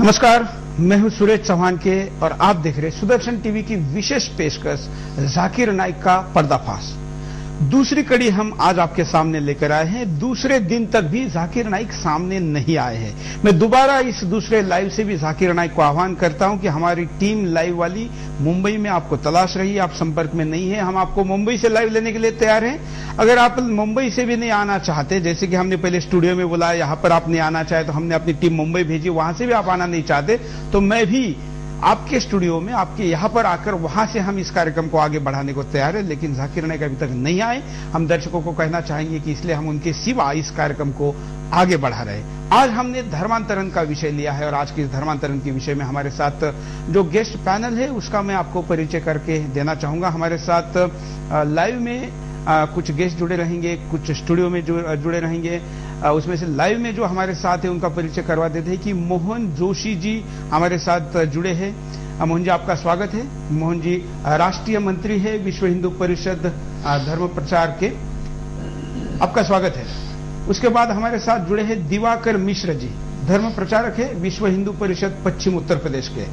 नमस्कार, मैं हूं सुरेश चौहान के और आप देख रहे सुदर्शन टीवी की विशेष पेशकश जाकिर नाइक का पर्दाफाश। दूसरी कड़ी हम आज आपके सामने लेकर आए हैं। दूसरे दिन तक भी जाकिर नाइक सामने नहीं आए हैं। मैं दोबारा इस दूसरे लाइव से भी जाकिर नाइक को आह्वान करता हूं कि हमारी टीम लाइव वाली मुंबई में आपको तलाश रही है, आप संपर्क में नहीं है। हम आपको मुंबई से लाइव लेने के लिए तैयार हैं। अगर आप मुंबई से भी नहीं आना चाहते, जैसे कि हमने पहले स्टूडियो में बुलाया, यहां पर आप नहीं आना चाहे तो हमने अपनी टीम मुंबई भेजी, वहां से भी आप आना नहीं चाहते तो मैं भी आपके स्टूडियो में आपके यहां पर आकर वहां से हम इस कार्यक्रम को आगे बढ़ाने को तैयार है। लेकिन जाकिर नाइक अभी तक नहीं आए। हम दर्शकों को कहना चाहेंगे कि इसलिए हम उनके सिवा इस कार्यक्रम को आगे बढ़ा रहे। आज हमने धर्मांतरण का विषय लिया है और आज के इस धर्मांतरण के विषय में हमारे साथ जो गेस्ट पैनल है उसका मैं आपको परिचय करके देना चाहूंगा। हमारे साथ लाइव में कुछ गेस्ट जुड़े रहेंगे, कुछ स्टूडियो में जुड़े रहेंगे। उसमें से लाइव में जो हमारे साथ है उनका परिचय करवा देते हैं कि मोहन जोशी जी हमारे साथ जुड़े हैं। मोहन जी, आपका स्वागत है। मोहन जी राष्ट्रीय मंत्री है विश्व हिंदू परिषद धर्म प्रचार के, आपका स्वागत है। उसके बाद हमारे साथ जुड़े हैं दिवाकर मिश्र जी, धर्म प्रचारक है विश्व हिंदू परिषद पश्चिम उत्तर प्रदेश के।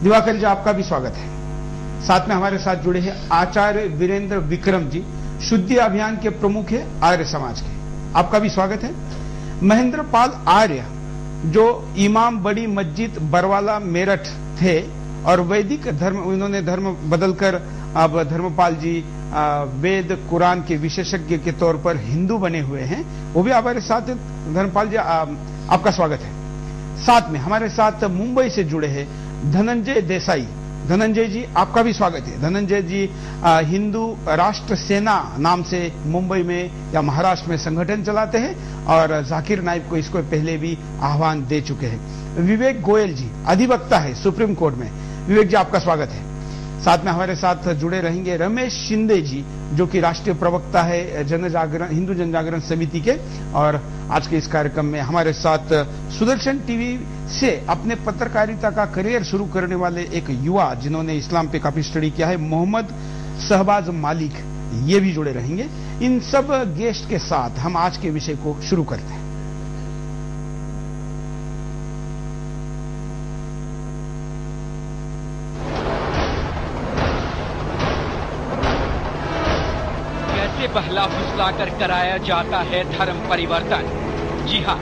दिवाकर जी, आपका भी स्वागत है। साथ में हमारे साथ जुड़े हैं आचार्य वीरेंद्र विक्रम जी, शुद्धि अभियान के प्रमुख है आर्य समाज के, आपका भी स्वागत है। महेंद्र पाल आर्य जो इमाम बड़ी मस्जिद बरवाला मेरठ थे और वैदिक धर्म, उन्होंने धर्म बदलकर अब धर्मपाल जी वेद कुरान के विशेषज्ञ के तौर पर हिंदू बने हुए हैं, वो भी हमारे साथ। धर्मपाल जी आपका स्वागत है। साथ में हमारे साथ मुंबई से जुड़े हैं धनंजय देसाई। धनंजय जी, आपका भी स्वागत है। धनंजय जी हिंदू राष्ट्र सेना नाम से मुंबई में या महाराष्ट्र में संगठन चलाते हैं और जाकिर नाइक को इसको पहले भी आह्वान दे चुके हैं। विवेक गोयल जी अधिवक्ता है सुप्रीम कोर्ट में। विवेक जी, आपका स्वागत है। साथ में हमारे साथ जुड़े रहेंगे रमेश शिंदे जी जो कि राष्ट्रीय प्रवक्ता है हिंदू जनजागरण समिति के। और आज के इस कार्यक्रम में हमारे साथ सुदर्शन टीवी से अपने पत्रकारिता का करियर शुरू करने वाले एक युवा जिन्होंने इस्लाम पे काफी स्टडी किया है, मोहम्मद शहबाज मालिक, ये भी जुड़े रहेंगे। इन सब गेस्ट के साथ हम आज के विषय को शुरू करते हैं। बहला फुसला कर कराया जाता है धर्म परिवर्तन। जी हाँ,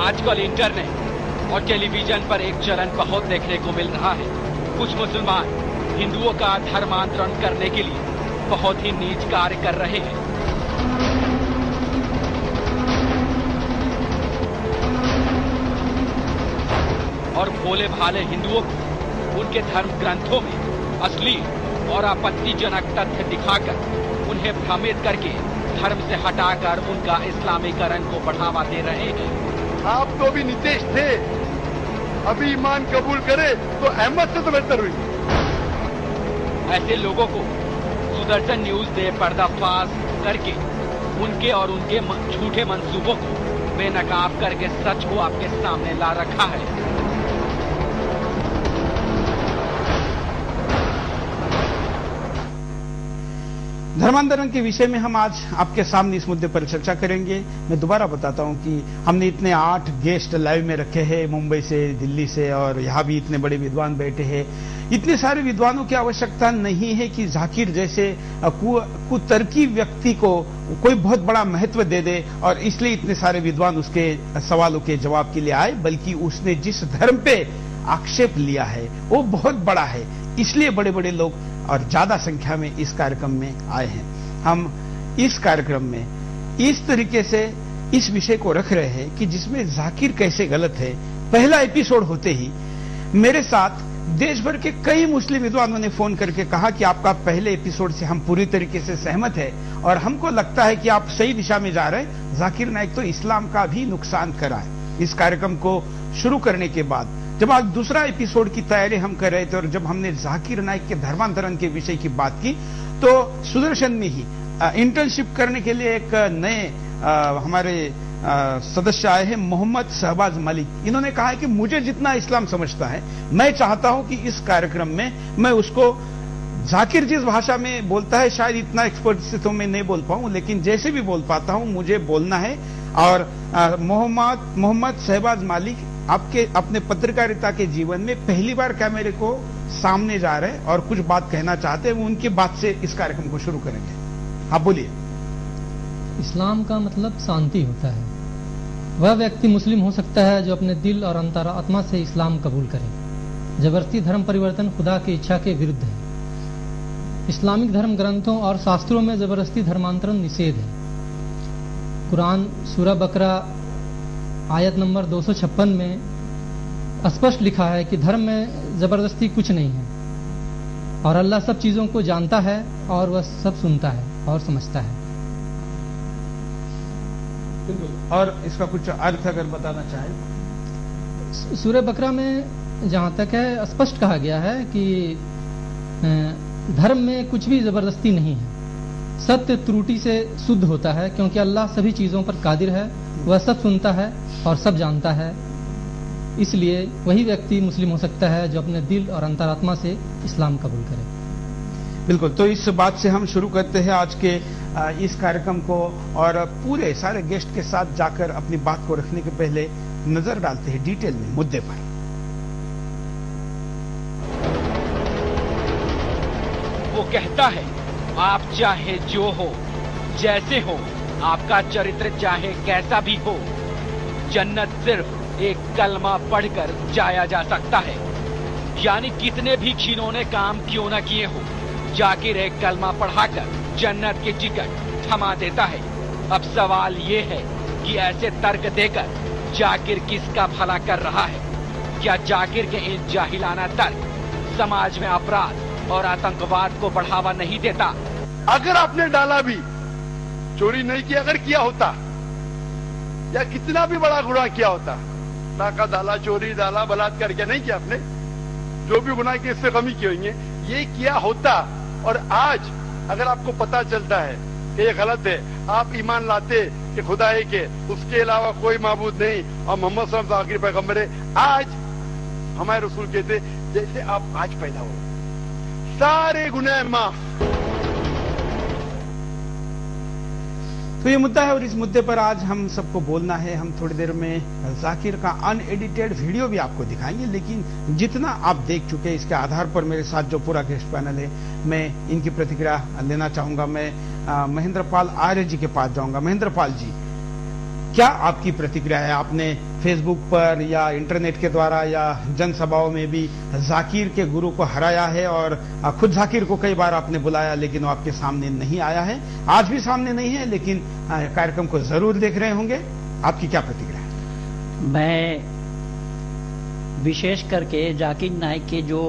आजकल इंटरनेट और टेलीविजन पर एक चलन बहुत देखने को मिल रहा है। कुछ मुसलमान हिंदुओं का धर्मांतरण करने के लिए बहुत ही नीच कार्य कर रहे हैं। और भोले भाले हिंदुओं को उनके धर्म ग्रंथों में असली और आपत्तिजनक तथ्य दिखाकर उन्हें भ्रमित करके धर्म से हटाकर उनका इस्लामीकरण को बढ़ावा दे रहे हैं। आप तो भी नीतीश थे, अभी ईमान कबूल करे तो अहमद से तो बेहतर हुई। ऐसे लोगों को सुदर्शन न्यूज ने पर्दाफाश करके उनके और उनके झूठे मंसूबों को बेनकाब करके सच को आपके सामने ला रखा है। धर्मांतरण के विषय में हम आज आपके सामने इस मुद्दे पर चर्चा करेंगे। मैं दोबारा बताता हूं कि हमने इतने 8 गेस्ट लाइव में रखे हैं, मुंबई से, दिल्ली से, और यहां भी इतने बड़े विद्वान बैठे हैं। इतने सारे विद्वानों की आवश्यकता नहीं है कि जाकिर जैसे कुतर्की व्यक्ति को कोई बहुत बड़ा महत्व दे दे और इसलिए इतने सारे विद्वान उसके सवालों के जवाब के लिए आए, बल्कि उसने जिस धर्म पे आक्षेप लिया है वो बहुत बड़ा है, इसलिए बड़े बड़े लोग और ज्यादा संख्या में इस कार्यक्रम में आए हैं। हम इस कार्यक्रम में इस तरीके से इस विषय को रख रहे हैं कि जिसमें जाकिर कैसे गलत है। पहला एपिसोड होते ही मेरे साथ देश भर के कई मुस्लिम विद्वानों ने फोन करके कहा कि आपका पहले एपिसोड से हम पूरी तरीके से सहमत है और हमको लगता है कि आप सही दिशा में जा रहे हैं। जाकिर नाइक तो इस्लाम का भी नुकसान करा है। इस कार्यक्रम को शुरू करने के बाद जब आज दूसरा एपिसोड की तैयारी हम कर रहे थे और जब हमने जाकिर नाइक के धर्मांतरण के विषय की बात की तो सुदर्शन में ही इंटर्नशिप करने के लिए एक नए हमारे सदस्य आए हैं, मोहम्मद शहबाज मालिक। इन्होंने कहा है कि मुझे जितना इस्लाम समझता है मैं चाहता हूं कि इस कार्यक्रम में मैं उसको, जाकिर जिस भाषा में बोलता है शायद इतना एक्सपर्ट से तो मैं नहीं बोल पाऊं, लेकिन जैसे भी बोल पाता हूं मुझे बोलना है। और मोहम्मद शहबाज मालिक आपके अपने पत्रकारिता के जीवन में पहली बार कैमरे को सामने जा रहे हैं और कुछ बात कहना चाहते हैं, वो उनकी बात से इस कार्यक्रम को शुरू करेंगे। आप बोलिए। इस्लाम का मतलब शांति होता है। वह व्यक्ति मुस्लिम हो सकता है जो अपने दिल और अंतरात्मा से इस्लाम कबूल करे। जबरदस्ती धर्म परिवर्तन खुदा की इच्छा के विरुद्ध है। इस्लामिक धर्म ग्रंथों और शास्त्रों में जबरदस्ती धर्मांतरण निषेध है। कुरान सूरह बकरा आयत नंबर 256 में स्पष्ट लिखा है कि धर्म में जबरदस्ती कुछ नहीं है और अल्लाह सब चीजों को जानता है और वह सब सुनता है और समझता है। और इसका कुछ अर्थ अगर बताना चाहें। सूरह बकरा में जहां तक है स्पष्ट कहा गया है कि धर्म में कुछ भी जबरदस्ती नहीं है। सत्य त्रुटि से शुद्ध होता है क्योंकि अल्लाह सभी चीजों पर कादिर है, वह सब सुनता है और सब जानता है। इसलिए वही व्यक्ति मुस्लिम हो सकता है जो अपने दिल और अंतरात्मा से इस्लाम कबूल करे। बिल्कुल, तो इस बात से हम शुरू करते हैं आज के इस कार्यक्रम को और पूरे सारे गेस्ट के साथ जाकर अपनी बात को रखने के पहले नजर डालते हैं डिटेल में मुद्दे पर। वो कहता है आप चाहे जो हो, जैसे हो, आपका चरित्र चाहे कैसा भी हो, जन्नत सिर्फ एक कलमा पढ़कर जाया जा सकता है। यानी कितने भी घिनौने काम क्यों न किए हो, जाकिर एक कलमा पढ़ाकर जन्नत की टिकट थमा देता है। अब सवाल ये है कि ऐसे तर्क देकर जाकिर किसका भला कर रहा है? क्या जाकिर के इन जाहिलाना तर्क समाज में अपराध और आतंकवाद को बढ़ावा नहीं देता? अगर आपने डाला भी, चोरी नहीं किया, अगर किया होता या कितना भी बड़ा गुनाह किया होता, डाका डाला, चोरी डाला, बलात्कार किया, नहीं किया आपने, जो भी गुनाह किए इससे कमी की होंगे, ये किया होता और आज अगर आपको पता चलता है कि ये गलत है, आप ईमान लाते कि खुदा एक है, उसके अलावा कोई माबूद नहीं और मोहम्मद सल्लल्लाहु अलैहि वसल्लम आखिरी पैगंबर है, आज हमारे रसूल कहते जैसे आप आज पैदा हो, सारे गुनाह माफ। तो ये मुद्दा है और इस मुद्दे पर आज हम सबको बोलना है। हम थोड़ी देर में जाकिर का अनएडिटेड वीडियो भी आपको दिखाएंगे, लेकिन जितना आप देख चुके हैं इसके आधार पर मेरे साथ जो पूरा गेस्ट पैनल है, मैं इनकी प्रतिक्रिया लेना चाहूंगा। मैं महेंद्र पाल आर्य जी के पास जाऊंगा। महेंद्र पाल जी, क्या आपकी प्रतिक्रिया है? आपने फेसबुक पर या इंटरनेट के द्वारा या जनसभाओं में भी जाकिर के गुरु को हराया है और खुद जाकिर को कई बार आपने बुलाया लेकिन वो आपके सामने नहीं आया है, आज भी सामने नहीं है, लेकिन कार्यक्रम को जरूर देख रहे होंगे। आपकी क्या प्रतिक्रिया है? मैं विशेष करके जाकिर नाइक के जो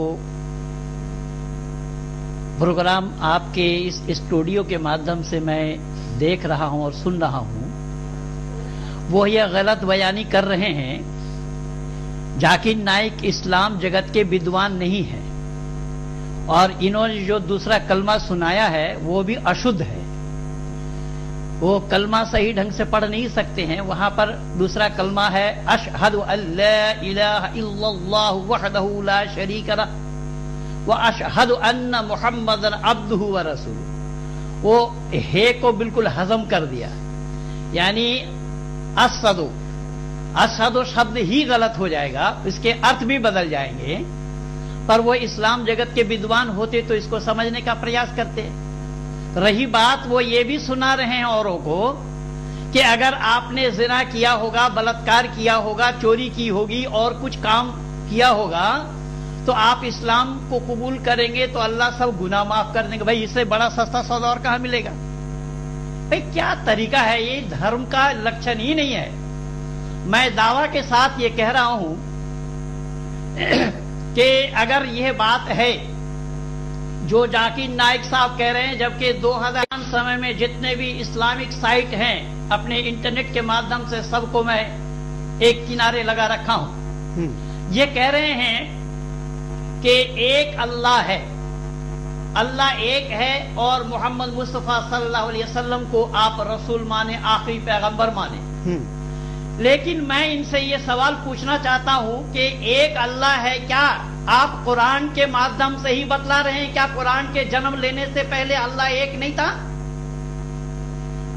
प्रोग्राम आपके इस स्टूडियो के माध्यम से मैं देख रहा हूं और सुन रहा हूं, वो यह गलत बयानी कर रहे हैं। जाकिर नाइक इस्लाम जगत के विद्वान नहीं है और इन्होंने जो दूसरा कलमा सुनाया है वो भी अशुद्ध है। वो कलमा सही ढंग से पढ़ नहीं सकते हैं। वहां पर दूसरा कलमा है अशहदु अल्ला इलाहा इल्लल्लाहु वहदहु ला शरीक लह व अशहदु अन्ना मुहम्मदन अब्दुहु व रसूलुहु। वो हे को बिल्कुल हजम कर दिया, यानी असदो शब्द ही गलत हो जाएगा, इसके अर्थ भी बदल जाएंगे। पर वो इस्लाम जगत के विद्वान होते तो इसको समझने का प्रयास करते। रही बात, वो ये भी सुना रहे हैं औरों को कि अगर आपने जिना किया होगा, बलात्कार किया होगा, चोरी की होगी और कुछ काम किया होगा तो आप इस्लाम को कबूल करेंगे तो अल्लाह सब गुनाह माफ कर देंगे। भाई इससे बड़ा सस्ता सौदा और कहां मिलेगा? भाई क्या तरीका है? ये धर्म का लक्षण ही नहीं है। मैं दावा के साथ ये कह रहा हूं कि अगर यह बात है जो जाकिर नाइक साहब कह रहे हैं, जबकि 2000 समय में जितने भी इस्लामिक साइट हैं अपने इंटरनेट के माध्यम से सबको मैं एक किनारे लगा रखा हूं, ये कह रहे हैं कि एक अल्लाह है, अल्लाह एक है और मोहम्मद मुस्तफा सल्लल्लाहु अलैहि वसल्लम को आप रसूल माने, आखिरी पैगंबर माने। लेकिन मैं इनसे ये सवाल पूछना चाहता हूं कि एक अल्लाह है, क्या आप कुरान के माध्यम से ही बतला रहे हैं? क्या कुरान के जन्म लेने से पहले अल्लाह एक नहीं था?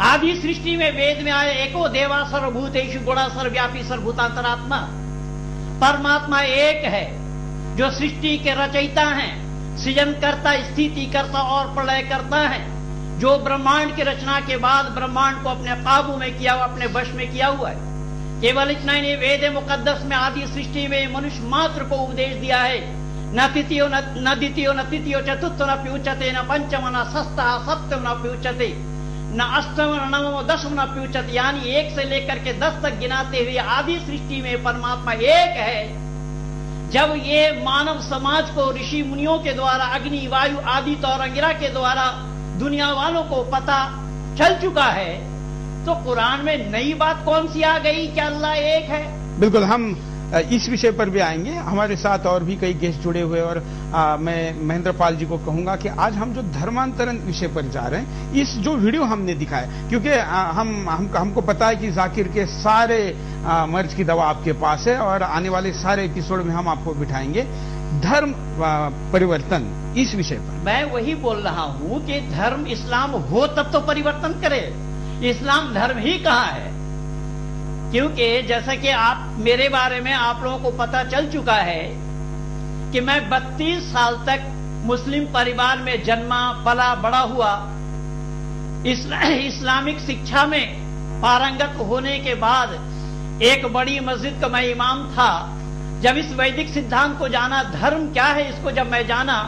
आदि सृष्टि में वेद में आए एको देवा सर्वभूतेषु गुणा सर्वव्यापी सर्वभूतांतरात्मा। परमात्मा एक है, जो सृष्टि के रचयिता हैं, सृजन करता, स्थिति करता और प्रलय करता है, जो ब्रह्मांड की रचना के बाद ब्रह्मांड को अपने काबू में किया हुआ, अपने वश में किया हुआ है। केवल इतना ही नहीं, वेद मुकद्दस में आदि सृष्टि में मनुष्य मात्र को उपदेश दिया है, न तृतीयो न द्वितीयो न तृतीयो चतुर्थ न प्युच्यते, न पंचम न षष्ठः सप्तम न प्युच्यते, न अष्टम न नवम दशम न प्युच्यते। यानी 1 से लेकर के 10 तक गिनाते हुए आदि सृष्टि में परमात्मा एक है। जब ये मानव समाज को ऋषि मुनियों के द्वारा, अग्नि वायु आदित्य और अंगिरा के द्वारा दुनिया वालों को पता चल चुका है, तो कुरान में नई बात कौन सी आ गई कि अल्लाह एक है? बिल्कुल, हम इस विषय पर भी आएंगे। हमारे साथ और भी कई गेस्ट जुड़े हुए, और मैं महेंद्र पाल जी को कहूंगा कि आज हम जो धर्मांतरण विषय पर जा रहे हैं, इस जो वीडियो हमने दिखाया, क्योंकि हमको पता है कि जाकिर के सारे मर्ज की दवा आपके पास है, और आने वाले सारे एपिसोड में हम आपको बिठाएंगे धर्म परिवर्तन इस विषय पर। मैं वही बोल रहा हूं कि धर्म इस्लाम हो तब तो परिवर्तन करे। इस्लाम धर्म ही कहाँ है? क्योंकि जैसा कि आप मेरे बारे में आप लोगों को पता चल चुका है कि मैं 32 साल तक मुस्लिम परिवार में जन्मा, पला, बड़ा हुआ। इस्लामिक शिक्षा में पारंगत होने के बाद एक बड़ी मस्जिद का मैं इमाम था। जब इस वैदिक सिद्धांत को जाना, धर्म क्या है इसको जब मैं जाना,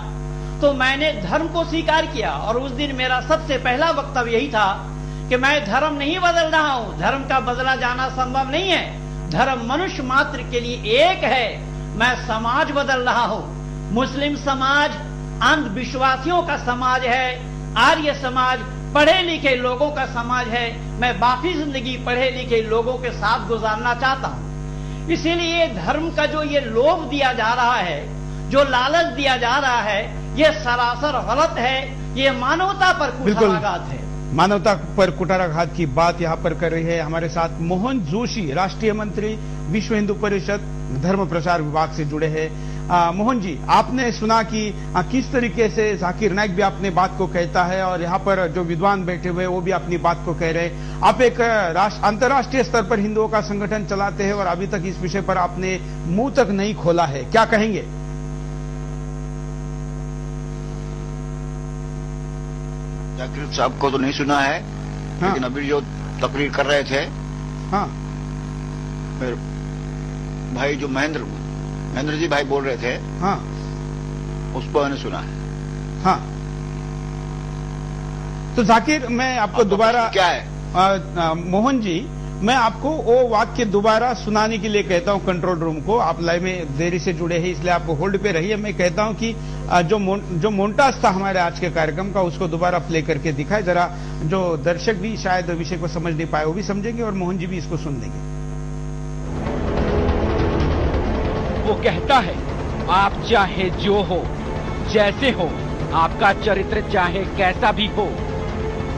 तो मैंने धर्म को स्वीकार किया। और उस दिन मेरा सबसे पहला वक्तव्य यही था कि मैं धर्म नहीं बदल रहा हूं, धर्म का बदला जाना संभव नहीं है, धर्म मनुष्य मात्र के लिए एक है। मैं समाज बदल रहा हूं। मुस्लिम समाज अंधविश्वासियों का समाज है, आर्य समाज पढ़े लिखे लोगों का समाज है। मैं बाकी जिंदगी पढ़े लिखे लोगों के साथ गुजारना चाहता हूं। इसीलिए धर्म का जो ये लोभ दिया जा रहा है, जो लालच दिया जा रहा है, ये सरासर गलत है। ये मानवता पर कुठाराघात है। मानवता पर कुठाराघात की बात यहाँ पर कर रही है। हमारे साथ मोहन जोशी, राष्ट्रीय मंत्री, विश्व हिंदू परिषद धर्म प्रचार विभाग से जुड़े हैं। मोहन जी, आपने सुना कि किस तरीके से जाकिर नाइक भी अपने बात को कहता है, और यहाँ पर जो विद्वान बैठे हुए वो भी अपनी बात को कह रहे हैं। आप एक अंतर्राष्ट्रीय स्तर पर हिंदुओं का संगठन चलाते हैं, और अभी तक इस विषय पर आपने मुंह तक नहीं खोला है, क्या कहेंगे? जाकिर साहब को तो नहीं सुना है, हाँ। लेकिन अभी जो तकरीर कर रहे थे, हाँ, भाई जो महेंद्र जी भाई बोल रहे थे, हाँ, उसको मैंने सुना है। हाँ, तो जाकिर, मैं आपको दोबारा क्या है मोहन जी, मैं आपको वो वाक्य दोबारा सुनाने के लिए कहता हूं कंट्रोल रूम को। आप लाइव में देरी से जुड़े हैं, इसलिए आप होल्ड पे रहिए। मैं कहता हूं कि जो मोन्टाज था हमारे आज के कार्यक्रम का, उसको दोबारा प्ले करके दिखाए जरा। जो दर्शक भी शायद विषय को समझ नहीं पाए वो भी समझेंगे, और मोहन जी भी इसको सुन लेंगे। वो कहता है, आप चाहे जो हो, जैसे हो, आपका चरित्र चाहे कैसा भी हो,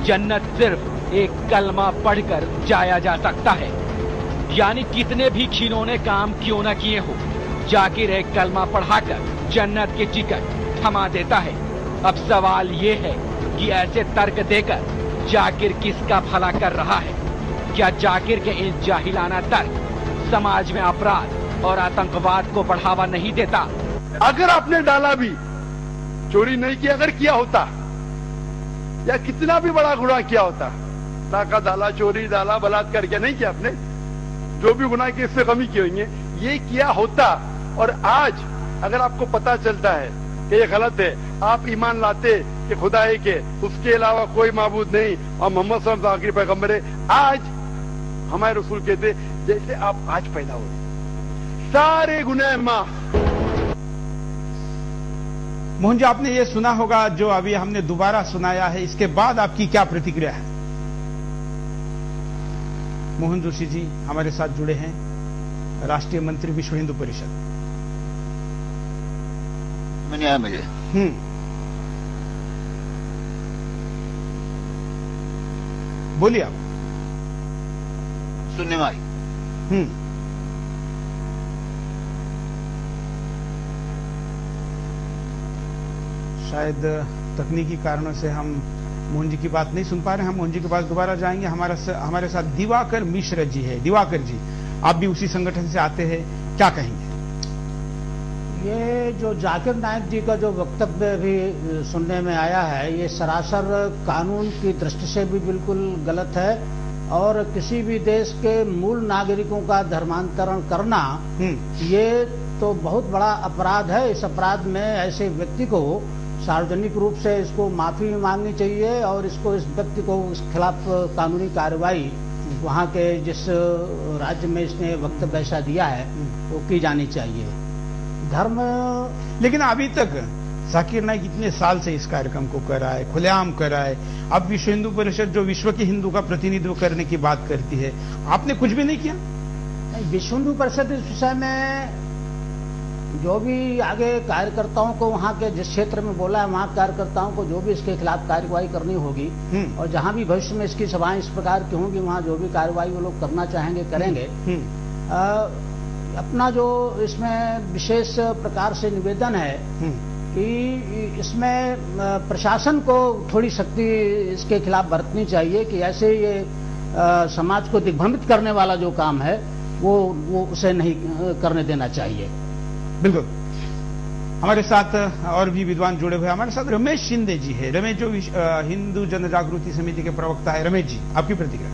जन्नत सिर्फ एक कलमा पढ़कर जाया जा सकता है। यानी कितने भी खिलौने काम क्यों न किए हो, जाकिर एक कलमा पढ़ाकर जन्नत की टिकट थमा देता है। अब सवाल ये है कि ऐसे तर्क देकर जाकिर किसका भला कर रहा है? क्या जाकिर के इन जाहिलाना तर्क समाज में अपराध और आतंकवाद को बढ़ावा नहीं देता? अगर आपने डाला भी, चोरी नहीं किया, अगर किया होता, या कितना भी बड़ा गुनाह किया होता, टाका डाला, चोरी डाला, बलात्कार किया, नहीं किया आपने, जो भी गुनाह किए इससे कमी की होंगे, ये किया होता, और आज अगर आपको पता चलता है कि ये गलत है, आप ईमान लाते कि खुदा एक है, उसके अलावा कोई माबूद नहीं, और मोहम्मद सल्लल्लाहु अलैहि वसल्लम आखिरी पैगंबर है, आज हमारे रसूल कहते जैसे आप आज पैदा हुए, सारे गुनाह माफ। मोहन जी, आपने ये सुना होगा जो अभी हमने दोबारा सुनाया है, इसके बाद आपकी क्या प्रतिक्रिया है? मोहन जोशी जी हमारे साथ जुड़े हैं, राष्ट्रीय मंत्री, विश्व हिंदू परिषद। मैंने आया मुझे बोलिए आप। सुनने में आई। शायद तकनीकी कारणों से हम मोहन जी की बात नहीं सुन पा रहे हैं। हम मोहन जी के पास दोबारा जाएंगे। हमारे साथ दिवाकर मिश्र जी है। दिवाकर जी, आप भी उसी संगठन से आते हैं, क्या कहेंगे? ये जो जाकिर नाइक जी का जो वक्तव्य भी सुनने में आया है, ये सरासर कानून की दृष्टि से भी बिल्कुल गलत है और किसी भी देश के मूल नागरिकों का धर्मांतरण करना ये तो बहुत बड़ा अपराध है। इस अपराध में ऐसे व्यक्ति को सार्वजनिक रूप से इसको माफी मांगनी चाहिए और इस व्यक्ति को इस खिलाफ कानूनी कार्रवाई वहां के जिस राज्य में इसने वक्तव्य ऐसा दिया है वो की जानी चाहिए। धर्म लेकिन अभी तक जाकिर नाइक इतने साल से इस कार्यक्रम को कर रहा है, खुलेआम कर रहा है। अब विश्व हिंदू परिषद जो विश्व के हिंदू का प्रतिनिधित्व करने की बात करती है, आपने कुछ भी नहीं किया? विश्व हिंदू परिषद इस विषय में जो भी आगे कार्यकर्ताओं को वहां के जिस क्षेत्र में बोला है वहां कार्यकर्ताओं को जो भी इसके खिलाफ कार्रवाई करनी होगी और जहां भी भविष्य में इसकी सभाएं इस प्रकार की होंगी वहां जो भी कार्रवाई वो लोग करना चाहेंगे करेंगे। अपना जो इसमें विशेष प्रकार से निवेदन है कि इसमें प्रशासन को थोड़ी शक्ति इसके खिलाफ बरतनी चाहिए कि ऐसे ये समाज को दिग्भ्रमित करने वाला जो काम है वो उसे नहीं करने देना चाहिए। बिल्कुल। हमारे साथ और भी विद्वान जुड़े हुए, हमारे साथ रमेश शिंदे जी है। रमेश जो हिंदू जन जागृति समिति के प्रवक्ता है। रमेश जी, आपकी प्रतिक्रिया?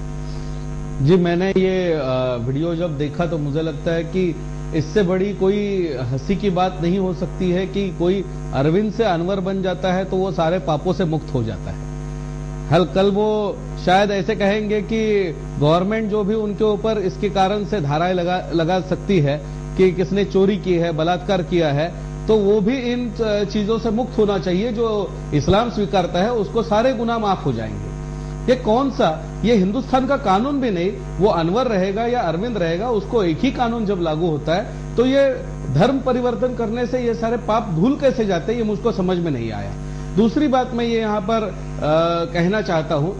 जी, मैंने ये वीडियो जब देखा तो मुझे लगता है कि इससे बड़ी कोई हंसी की बात नहीं हो सकती है कि कोई अरविंद से अनवर बन जाता है तो वो सारे पापों से मुक्त हो जाता है। कल वो शायद ऐसे कहेंगे कि गवर्नमेंट जो भी उनके ऊपर इसके कारण से धाराएं लगा सकती है कि किसने चोरी की है, बलात्कार किया है, तो वो भी इन चीजों से मुक्त होना चाहिए। जो इस्लाम स्वीकारता है उसको सारे गुनाह माफ हो जाएंगे। ये कौन सा, ये हिंदुस्तान का कानून भी नहीं, वो अनवर रहेगा या अरविंद रहेगा, उसको एक ही कानून जब लागू होता है तो ये धर्म परिवर्तन करने से ये सारे पाप धूल कैसे जाते हैं, ये मुझको समझ में नहीं आया। दूसरी बात मैं ये यहां पर कहना चाहता हूं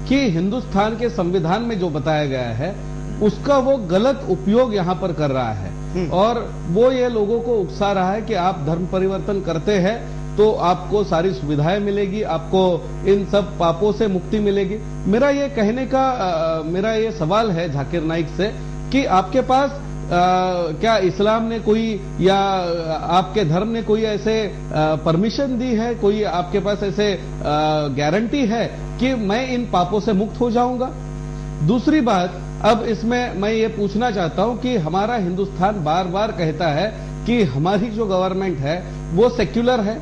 कि हिंदुस्तान के संविधान में जो बताया गया है उसका वो गलत उपयोग यहां पर कर रहा है और वो ये लोगों को उकसा रहा है कि आप धर्म परिवर्तन करते हैं तो आपको सारी सुविधाएं मिलेगी, आपको इन सब पापों से मुक्ति मिलेगी। मेरा ये कहने का मेरा ये सवाल है जाकिर नाइक से कि आपके पास क्या इस्लाम ने कोई या आपके धर्म ने कोई ऐसे परमिशन दी है, कोई आपके पास ऐसे गारंटी है कि मैं इन पापों से मुक्त हो जाऊंगा? दूसरी बात, अब इसमें मैं ये पूछना चाहता हूं कि हमारा हिंदुस्तान बार बार कहता है कि हमारी जो गवर्नमेंट है वो सेक्युलर है,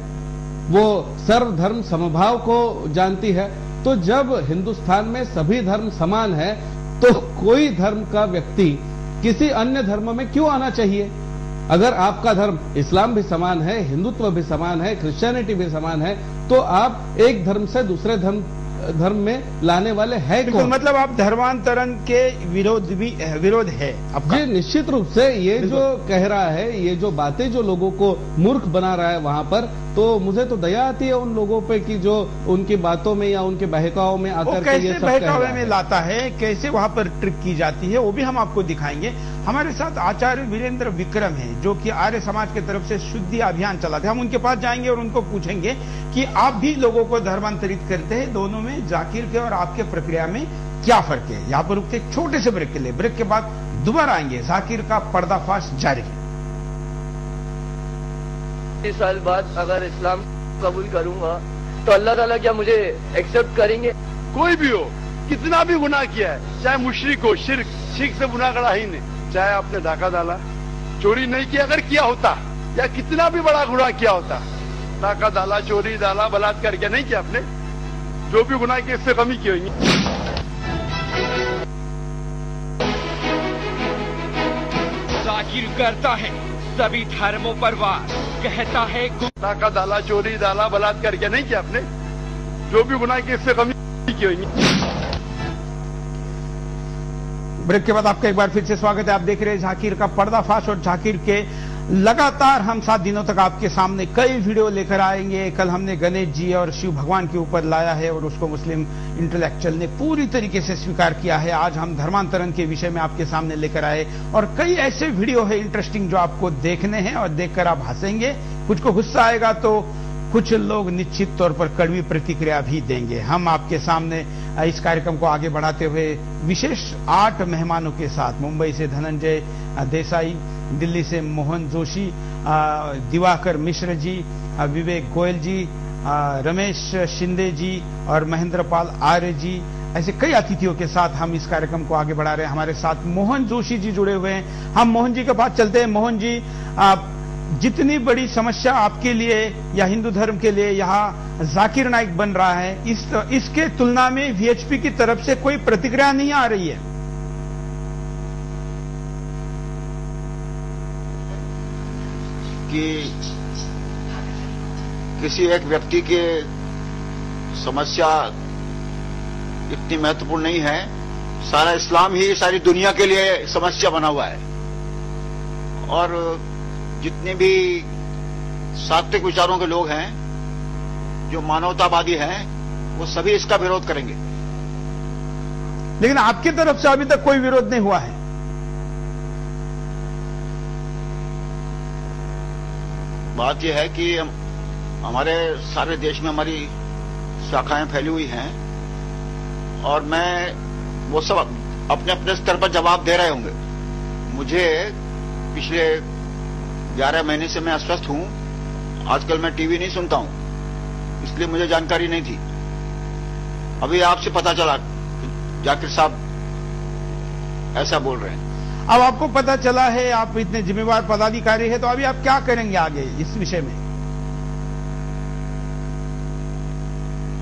वो सर्वधर्म समभाव को जानती है। तो जब हिंदुस्तान में सभी धर्म समान है तो कोई धर्म का व्यक्ति किसी अन्य धर्म में क्यों आना चाहिए? अगर आपका धर्म इस्लाम भी समान है, हिंदुत्व भी समान है, क्रिश्चियनिटी भी समान है, तो आप एक धर्म से दूसरे धर्म में लाने वाले है कौन? मतलब आप धर्मांतरण के विरोध है आपका? जी, निश्चित रूप से ये जो कह रहा है, ये जो बातें जो लोगों को मूर्ख बना रहा है वहां पर, तो मुझे तो दया आती है उन लोगों पे कि जो उनकी बातों में या उनके बहकाव में आकर के ये सब बहकावे में लाता है, कैसे वहां पर ट्रिक की जाती है वो भी हम आपको दिखाएंगे। हमारे साथ आचार्य वीरेंद्र विक्रम है जो कि आर्य समाज की तरफ से शुद्धि अभियान चलाते हैं। हम उनके पास जाएंगे और उनको पूछेंगे कि आप भी लोगों को धर्मांतरित करते हैं, दोनों में जाकिर के और आपके प्रक्रिया में क्या फर्क है। यहाँ पर रुकते एक छोटे से ब्रेक के लिए, ब्रेक के बाद दोबारा आएंगे। जाकिर का पर्दाफाश जारी है। 30 साल बाद अगर इस्लाम कबूल करूंगा तो अल्लाह ताला क्या मुझे एक्सेप्ट करेंगे? कोई भी हो, कितना भी गुनाह किया है, चाहे मुशरिक हो, शिर्क से गुनाह करा ही नहीं, चाहे आपने डाका डाला, चोरी नहीं किया, अगर किया होता या कितना भी बड़ा गुनाह किया होता, डाका डाला, चोरी डाला, बलात्कार किया, नहीं किया आपने, जो भी गुनाह किया इससे कमी की होगी। जाकिर करता है सभी धर्मों पर वार, कहता है डाका डाला, चोरी डाला, बलात्कार किया, नहीं किया आपने, जो भी गुनाह किया इससे कमी की होगी। ब्रेक के बाद आपका एक बार फिर से स्वागत है। आप देख रहे हैं जाकिर का पर्दाफाश और जाकिर के लगातार हम 7 दिनों तक आपके सामने कई वीडियो लेकर आएंगे। कल हमने गणेश जी और शिव भगवान के ऊपर लाया है और उसको मुस्लिम इंटेलेक्चुअल ने पूरी तरीके से स्वीकार किया है। आज हम धर्मांतरण के विषय में आपके सामने लेकर आए और कई ऐसे वीडियो है इंटरेस्टिंग जो आपको देखने हैं और देखकर आप हंसेंगे, कुछ को गुस्सा आएगा तो कुछ लोग निश्चित तौर पर कड़वी प्रतिक्रिया भी देंगे। हम आपके सामने इस कार्यक्रम को आगे बढ़ाते हुए विशेष 8 मेहमानों के साथ, मुंबई से धनंजय देसाई, दिल्ली से मोहन जोशी दिवाकर मिश्र जी, विवेक गोयल जी, रमेश शिंदे जी और महेंद्र पाल आर्य जी, ऐसे कई अतिथियों के साथ हम इस कार्यक्रम को आगे बढ़ा रहे हैं। हमारे साथ मोहन जोशी जी जुड़े हुए हैं। हम मोहन जी के पास चलते हैं। मोहन जी, जितनी बड़ी समस्या आपके लिए या हिंदू धर्म के लिए यहाँ जाकिर नाइक बन रहा है, इसके तुलना में वीएचपी की तरफ से कोई प्रतिक्रिया नहीं आ रही है। कि किसी एक व्यक्ति की समस्या इतनी महत्वपूर्ण नहीं है, सारा इस्लाम ही सारी दुनिया के लिए समस्या बना हुआ है। और जितने भी सात्विक विचारों के लोग हैं, जो मानवतावादी हैं, वो सभी इसका विरोध करेंगे। लेकिन आपकी तरफ से अभी तक कोई विरोध नहीं हुआ है। बात यह है कि हमारे सारे देश में हमारी शाखाएं फैली हुई हैं और मैं वो सब अपने अपने स्तर पर जवाब दे रहे होंगे। मुझे पिछले 11 महीने से मैं अस्वस्थ हूं। आजकल मैं टीवी नहीं सुनता हूं, इसलिए मुझे जानकारी नहीं थी। अभी आपसे पता चला जाकिर साहब ऐसा बोल रहे हैं। अब आपको पता चला है, आप इतने जिम्मेवार पदाधिकारी हैं, तो अभी आप क्या करेंगे आगे इस विषय में?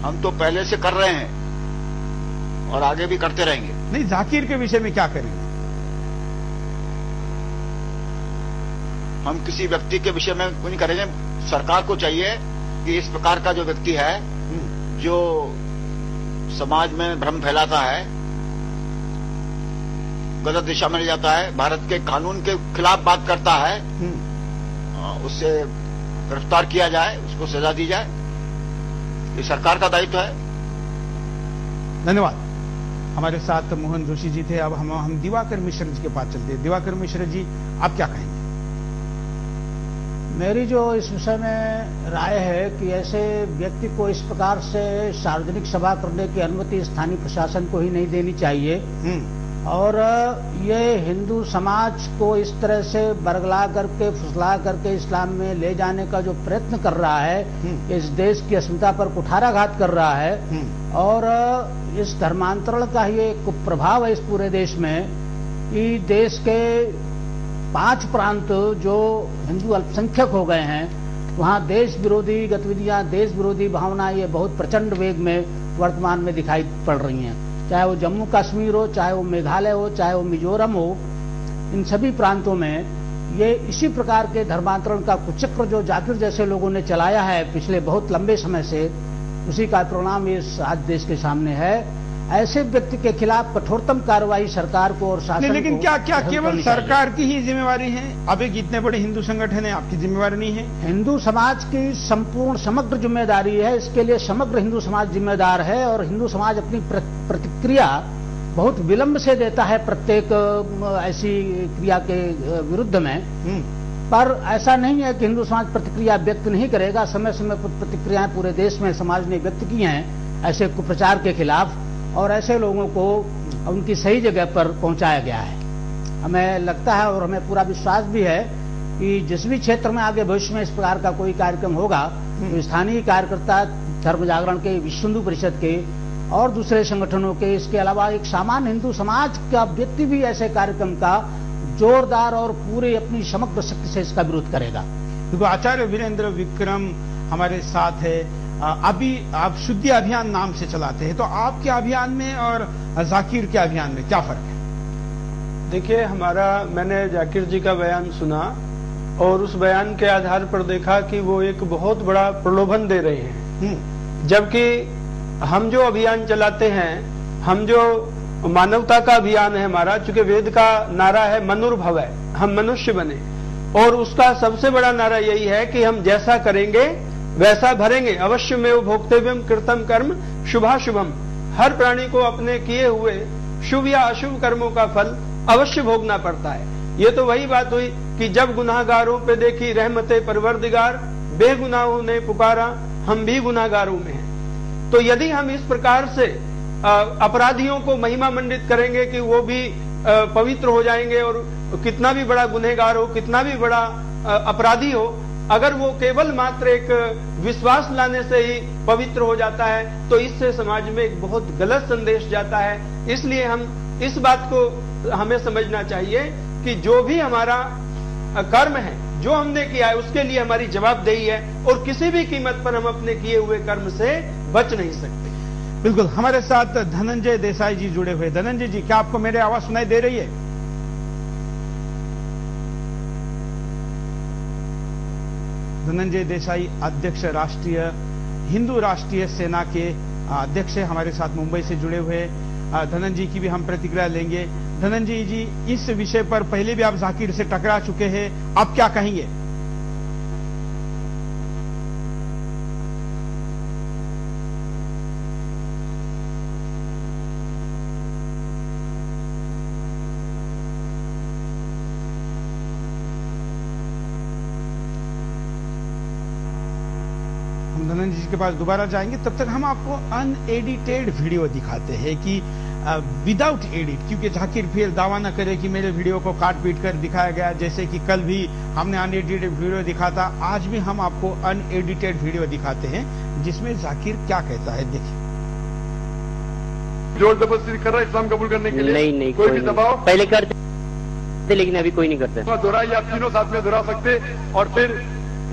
हम तो पहले से कर रहे हैं और आगे भी करते रहेंगे। नहीं, जाकिर के विषय में क्या करेंगे? हम किसी व्यक्ति के विषय में कुछ नहीं करेंगे। सरकार को चाहिए कि इस प्रकार का जो व्यक्ति है, जो समाज में भ्रम फैलाता है, गलत दिशा में ले जाता है, भारत के कानून के खिलाफ बात करता है, उससे गिरफ्तार किया जाए, उसको सजा दी जाए। ये सरकार का दायित्व है। धन्यवाद। हमारे साथ मोहन जोशी जी थे। अब हम दिवाकर मिश्र जी के पास चलते हैं। दिवाकर मिश्र जी, आप क्या कहेंगे? मेरी जो इस विषय में राय है कि ऐसे व्यक्ति को इस प्रकार से सार्वजनिक सभा करने की अनुमति स्थानीय प्रशासन को ही नहीं देनी चाहिए। और ये हिंदू समाज को इस तरह से बरगला करके, फुसला करके इस्लाम में ले जाने का जो प्रयत्न कर रहा है, इस देश की अस्मिता पर कुठाराघात कर रहा है। और इस धर्मांतरण का ही एक कुप्रभाव है इस पूरे देश में कि देश के 5 प्रांत जो हिंदू अल्पसंख्यक हो गए हैं, वहां देश विरोधी गतिविधियां, देश विरोधी भावना ये बहुत प्रचंड वेग में वर्तमान में दिखाई पड़ रही हैं। चाहे वो जम्मू कश्मीर हो, चाहे वो मेघालय हो, चाहे वो मिजोरम हो, इन सभी प्रांतों में ये इसी प्रकार के धर्मांतरण का कुचक्र जो जाकिर जैसे लोगों ने चलाया है पिछले बहुत लंबे समय से, उसी का परिणाम इस आज देश के सामने है। ऐसे व्यक्ति के खिलाफ कठोरतम कार्रवाई सरकार को और शासन को। लेकिन क्या केवल सरकार की ही जिम्मेवारी है? अब एक इतने बड़े हिंदू संगठन है, आपकी जिम्मेवारी नहीं है? हिंदू समाज की संपूर्ण समग्र जिम्मेदारी है। इसके लिए समग्र हिंदू समाज जिम्मेदार है और हिंदू समाज अपनी प्रतिक्रिया बहुत विलंब से देता है प्रत्येक ऐसी क्रिया के विरुद्ध में। पर ऐसा नहीं है कि हिंदू समाज प्रतिक्रिया व्यक्त नहीं करेगा। समय समय पर प्रतिक्रियाएं पूरे देश में समाज ने व्यक्त की हैं ऐसे कुप्रचार के खिलाफ, और ऐसे लोगों को उनकी सही जगह पर पहुंचाया गया है। हमें लगता है और हमें पूरा विश्वास भी है कि जिस भी क्षेत्र में आगे भविष्य में इस प्रकार का कोई कार्यक्रम होगा, तो स्थानीय कार्यकर्ता, धर्म जागरण के, विश्व हिंदू परिषद के और दूसरे संगठनों के, इसके अलावा एक सामान्य हिंदू समाज का व्यक्ति भी ऐसे कार्यक्रम का जोरदार और पूरे अपनी समग्र शक्ति से इसका विरोध करेगा। देखो, आचार्य वीरेंद्र विक्रम हमारे साथ है। अभी आप शुद्धि अभियान नाम से चलाते हैं, तो आपके अभियान में और जाकिर के अभियान में क्या फर्क है? देखिए, मैंने जाकिर जी का बयान सुना और उस बयान के आधार पर देखा कि वो एक बहुत बड़ा प्रलोभन दे रहे हैं। जबकि हम जो अभियान चलाते हैं, हम जो मानवता का अभियान है हमारा, चूंकि वेद का नारा है मनुर्भव है, हम मनुष्य बने, और उसका सबसे बड़ा नारा यही है कि हम जैसा करेंगे वैसा भरेंगे। अवश्य में वो भोक्तव्यम कृतम कर्म शुभाशुभम। हर प्राणी को अपने किए हुए शुभ या अशुभ कर्मों का फल अवश्य भोगना पड़ता है। ये तो वही बात हुई कि जब गुनाहगारों पे देखी रहमते परवरदिगार, बेगुनाहों ने पुकारा हम भी गुनाहगारों में हैं। तो यदि हम इस प्रकार से अपराधियों को महिमा मंडित करेंगे कि वो भी पवित्र हो जाएंगे, और कितना भी बड़ा गुनहगार हो, कितना भी बड़ा अपराधी हो, अगर वो केवल मात्र एक विश्वास लाने से ही पवित्र हो जाता है तो इससे समाज में एक बहुत गलत संदेश जाता है। इसलिए हम इस बात को हमें समझना चाहिए कि जो भी हमारा कर्म है, जो हमने किया है, उसके लिए हमारी जवाबदेही है और किसी भी कीमत पर हम अपने किए हुए कर्म से बच नहीं सकते। बिल्कुल, हमारे साथ धनंजय देसाई जी जुड़े हुए। धनंजय जी, क्या आपको मेरी आवाज सुनाई दे रही है? धनंजय देसाई अध्यक्ष राष्ट्रीय हिंदू राष्ट्रीय सेना के अध्यक्ष हमारे साथ मुंबई से जुड़े हुए। धनंजय की भी हम प्रतिक्रिया लेंगे। धनंजय जी, इस विषय पर पहले भी आप जाकिर से टकरा चुके हैं, आप क्या कहेंगे? धनंजय जी के पास दोबारा जाएंगे, तब तक हम आपको अनएडिटेड वीडियो दिखाते हैं कि विदाउट एडिट, क्योंकि जाकिर फिर दावा न करे कि मेरे वीडियो को काट पीट कर दिखाया गया, जैसे कि कल भी हमने अनएडिटेड वीडियो दिखा था, आज भी हम आपको अनएडिटेड वीडियो दिखाते हैं जिसमें जाकिर क्या कहता है। देखिए, जोर जबरदस्ती कर रहा है इस्लाम कबूल करने के लिए? नहीं, कोई भी दबाव पहले करते लेकिन अभी कोई नहीं करता। दोहराइए, आप तीनों साथ में दोहरा सकते और फिर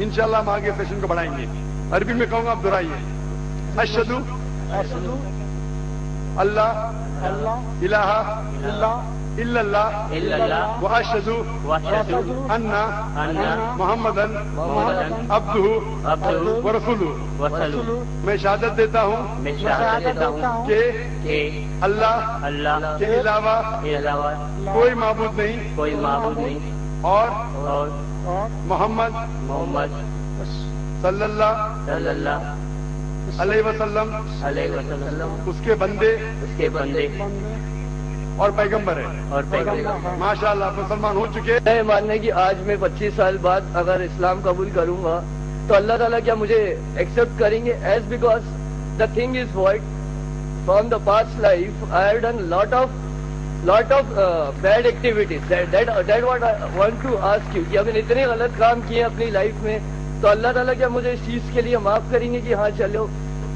इंशाल्लाह हम आगे सेशन को बढ़ाएंगे। अरबी में कहूंगा, आप दोहराइए। अशहदु अल्लाह इलाहा इल्लल्लाह व अशहदु अन्ना मुहम्मदन अब्दुहु व रसूलुहु। मैं शहादत देता हूँ कि अल्लाह के अलावा कोई माबूद नहीं और मोहम्मद सल्लल्लाहु अलैहि वसल्लम उसके बंदे और पैगंबर है। माशाअल्लाह, मुसलमान हो चुके हैं। मानने की आज मैं 25 साल बाद अगर इस्लाम कबूल करूंगा तो अल्लाह ताला क्या मुझे एक्सेप्ट करेंगे? As because the thing is what from the past life I have done lot of bad activities. That what I want to ask you कि मैंने इतने गलत काम किए अपनी लाइफ में, तो अल्लाह ताला क्या मुझे इस चीज के लिए माफ करेंगे कि हाँ चलो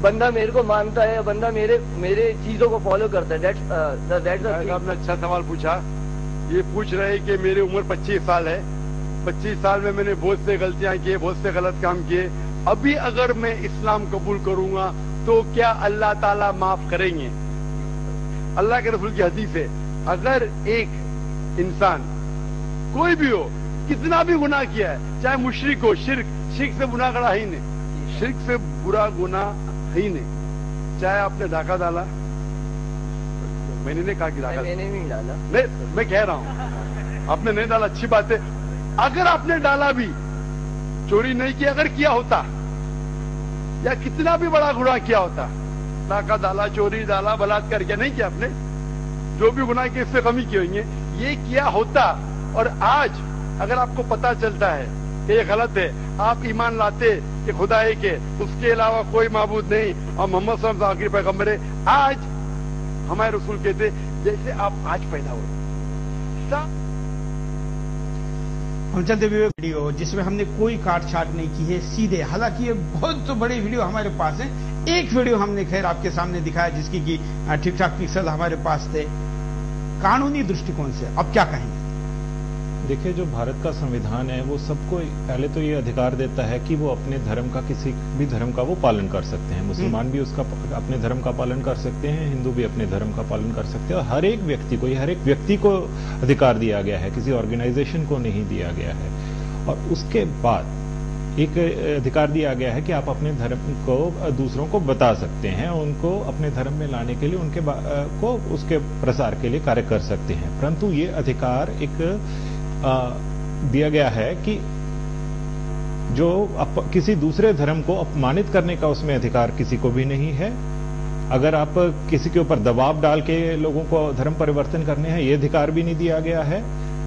बंदा मेरे को मानता है, बंदा मेरे चीजों को फॉलो करता है? आपने अच्छा सवाल पूछा। ये पूछ रहे कि मेरी उम्र 25 साल है, 25 साल में मैंने बहुत से गलतियां की, बहुत से गलत काम किए। अभी अगर मैं इस्लाम कबूल करूंगा तो क्या अल्लाह ताला माफ करेंगे? अल्लाह के रसूल की हदीस है, अगर एक इंसान कोई भी हो, कितना भी गुनाह किया है, चाहे मुशरिक हो, शिर्क से बुरा गुनाह ही नहीं, शिर्क से बुरा गुनाह ही नहीं, चाहे आपने डाका डाला, मैंने नहीं कहा कि डाका, मैंने नहीं डाला, मैं कह रहा हूं आपने नहीं डाला, अच्छी बात है। अगर आपने डाला भी, चोरी नहीं किया, अगर किया होता या कितना भी बड़ा गुनाह किया होता, डाका डाला, चोरी डाला, बलात्कार किया, नहीं किया आपने, जो भी गुनाह किए इससे कमी की होंगे, ये किया होता और आज अगर आपको पता चलता है कि ये गलत है, आप ईमान लाते कि खुदा एक है, उसके अलावा कोई माबूद नहीं और मोहम्मद सल्लल्लाहु अलैहि वसल्लम आखिरी पैगंबर है, आज हमारे रसूल कहते जैसे आप आज पैदा हुए। हम चलते हुए वीडियो जिसमें हमने कोई काट छाट नहीं की है, सीधे, हालांकि ये बहुत बड़ी वीडियो हमारे पास है, एक वीडियो हमने खैर आपके सामने दिखाया जिसकी की ठीक ठाक पिक्सल हमारे पास थे। कानूनी दृष्टिकोण से अब क्या कहेंगे? देखिए, जो भारत का संविधान है वो सबको पहले तो ये अधिकार देता है कि वो अपने धर्म का, किसी भी धर्म का वो पालन कर सकते हैं। मुसलमान भी उसका अपने धर्म का पालन कर सकते हैं, हिंदू भी अपने धर्म का पालन कर सकते हैं, और हर एक व्यक्ति को अधिकार दिया गया है, किसी ऑर्गेनाइजेशन को नहीं दिया गया है। और उसके बाद एक अधिकार दिया गया है कि आप अपने धर्म को दूसरों को बता सकते हैं, उनको अपने धर्म में लाने के लिए, उनके को उसके प्रसार के लिए कार्य कर सकते हैं। परंतु ये अधिकार एक दिया गया है कि जो किसी दूसरे धर्म को अपमानित करने का उसमें अधिकार किसी को भी नहीं है। अगर आप किसी के ऊपर दबाव डाल के लोगों को धर्म परिवर्तन करने हैं, ये अधिकार भी नहीं दिया गया है।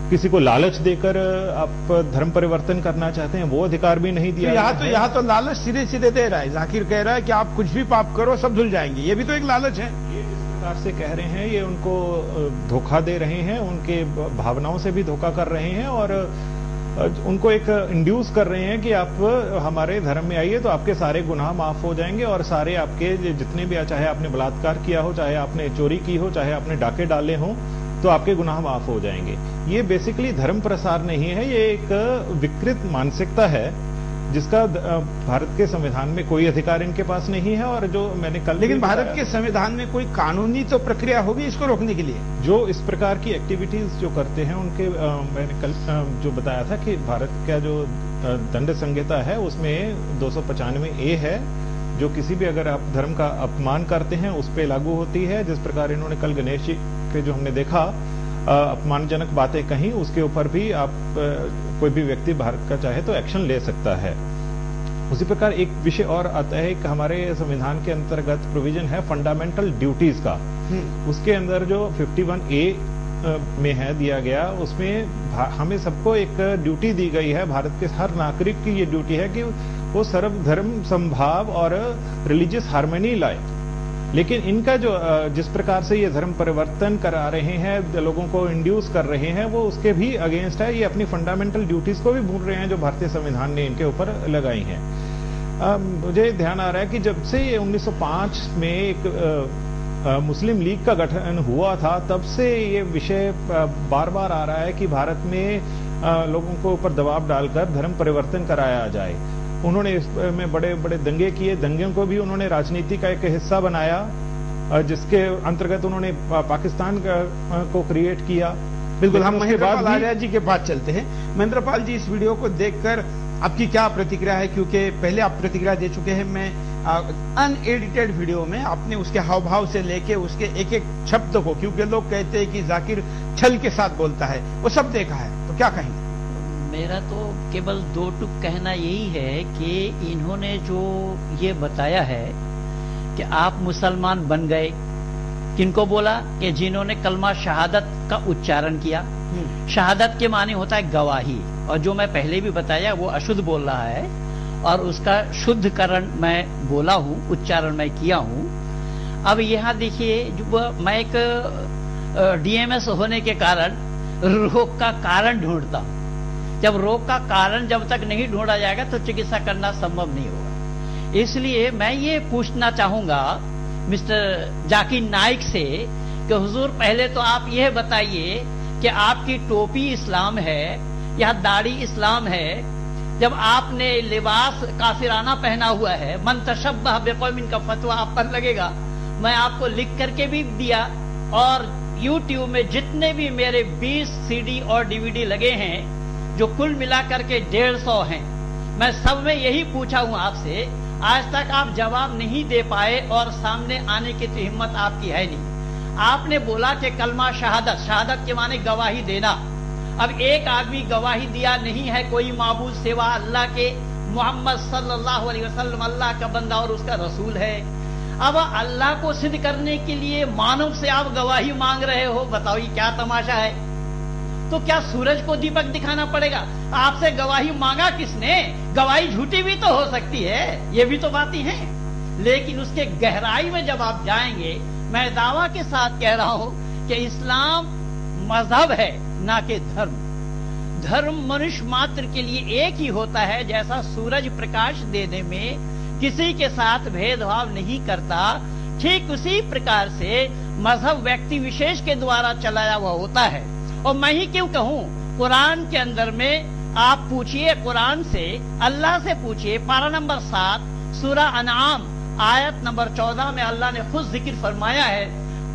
किसी को लालच देकर आप धर्म परिवर्तन करना चाहते हैं, वो अधिकार भी नहीं दिया गया है। यहाँ तो लालच सीधे सीधे दे रहा है। जाकिर कह रहा है कि आप कुछ भी पाप करो सब धुल जाएंगे, ये भी तो एक लालच है। से कह रहे हैं, ये उनको धोखा दे रहे हैं, उनके भावनाओं से भी धोखा कर रहे हैं और उनको एक इंड्यूस कर रहे हैं कि आप हमारे धर्म में आइए तो आपके सारे गुनाह माफ हो जाएंगे और सारे आपके जितने भी, चाहे आपने बलात्कार किया हो, चाहे आपने चोरी की हो, चाहे आपने डाके डाले हों, तो आपके गुनाह माफ हो जाएंगे। ये बेसिकली धर्म प्रसार नहीं है, ये एक विकृत मानसिकता है जिसका भारत के संविधान में कोई अधिकार इनके पास नहीं है। और जो मैंने कल, लेकिन भारत के संविधान में कोई कानूनी तो प्रक्रिया होगी इसको रोकने के लिए। जो इस प्रकार की एक्टिविटीज जो करते हैं उनके, मैंने कल जो बताया था कि भारत का जो दंड संहिता है उसमें 295A है, जो किसी भी अगर आप धर्म का अपमान करते हैं उस पर लागू होती है। जिस प्रकार इन्होंने कल गणेश जी के जो हमने देखा अपमानजनक बातें कहीं, उसके ऊपर भी आप कोई भी व्यक्ति भारत का चाहे तो एक्शन ले सकता है। उसी प्रकार एक विषय और आता है कि हमारे संविधान के अंतर्गत प्रोविजन है फंडामेंटल ड्यूटीज का। उसके अंदर जो 51A में है दिया गया, उसमें हमें सबको एक ड्यूटी दी गई है। भारत के हर नागरिक की ये ड्यूटी है कि वो सर्वधर्म समभाव और रिलीजियस हार्मनी लाए। लेकिन इनका जो जिस प्रकार से ये धर्म परिवर्तन करा रहे हैं, लोगों को इंड्यूस कर रहे हैं, वो उसके भी अगेंस्ट है। ये अपनी फंडामेंटल ड्यूटीज को भी भूल रहे हैं जो भारतीय संविधान ने इनके ऊपर लगाई हैं। मुझे ध्यान आ रहा है कि जब से 1905 में एक मुस्लिम लीग का गठन हुआ था, तब से ये विषय बार बार आ रहा है कि भारत में लोगों को ऊपर दबाव डालकर धर्म परिवर्तन कराया जाए। उन्होंने इसमें बड़े बड़े दंगे किए, दंगों को भी उन्होंने राजनीति का एक हिस्सा बनाया, जिसके अंतर्गत उन्होंने पाकिस्तान को क्रिएट किया। बिल्कुल, हम महेंद्रपाल आर्या जी के पास चलते हैं। महेंद्रपाल जी, इस वीडियो को देखकर आपकी क्या प्रतिक्रिया है? क्योंकि पहले आप प्रतिक्रिया दे चुके हैं। मैं अनएडिटेड वीडियो में आपने उसके हाव भाव से लेके उसके एक एक शब्द को, क्योंकि लोग कहते हैं कि जाकिर छल के साथ बोलता है, वो सब देखा है, तो क्या कहेंगे? मेरा तो केवल दो टुक कहना यही है कि इन्होंने जो ये बताया है कि आप मुसलमान बन गए, किनको बोला? कि जिन्होंने कलमा शहादत का उच्चारण किया। शहादत के माने होता है गवाही, और जो मैं पहले भी बताया वो अशुद्ध बोल रहा है और उसका शुद्धकरण मैं बोला हूं, उच्चारण मैं किया हूं। अब यहां देखिए, मैं एक डीएमएस होने के कारण रोग का कारण ढूंढता हूं। जब रोग का कारण जब तक नहीं ढूंढा जाएगा तो चिकित्सा करना संभव नहीं होगा। इसलिए मैं ये पूछना चाहूंगा मिस्टर जाकिर नाइक से कि हुजूर, पहले तो आप यह बताइए कि आपकी टोपी इस्लाम है या दाढ़ी इस्लाम है? जब आपने लिबास काफिराना पहना हुआ है, मन तशब्बह बिक़ौमिन का फतवा आप पर लगेगा। मैं आपको लिख करके भी दिया, और यूट्यूब में जितने भी मेरे 20 CD और DVD लगे हैं, जो कुल मिलाकर के 150 हैं, मैं सब में यही पूछा हूं आपसे। आज तक आप जवाब नहीं दे पाए और सामने आने की तो हिम्मत आपकी है नहीं। आपने बोला कि कलमा शहादत, शहादत के माने गवाही देना। अब एक आदमी गवाही दिया नहीं है कोई माबूद सिवा अल्लाह के, मोहम्मद सल्लल्लाहु अलैहि वसल्लम अल्लाह का बंदा और उसका रसूल है। अब अल्लाह को सिद्ध करने के लिए मानव से आप गवाही मांग रहे हो, बताओ ये क्या तमाशा है? तो क्या सूरज को दीपक दिखाना पड़ेगा? आपसे गवाही मांगा किसने? गवाही झूठी भी तो हो सकती है, ये भी तो बातें हैं। लेकिन उसके गहराई में जब आप जाएंगे, मैं दावा के साथ कह रहा हूं कि इस्लाम मजहब है, ना कि धर्म। धर्म मनुष्य मात्र के लिए एक ही होता है, जैसा सूरज प्रकाश देने में किसी के साथ भेदभाव नहीं करता, ठीक उसी प्रकार से मजहब व्यक्ति विशेष के द्वारा चलाया हुआ होता है। और मैं ही क्यों कहूं, कुरान के अंदर में आप पूछिए, कुरान से, अल्लाह से पूछिए, पारा नंबर 7 सूरा अनआम आयत नंबर 14 में अल्लाह ने खुद जिक्र फरमाया है,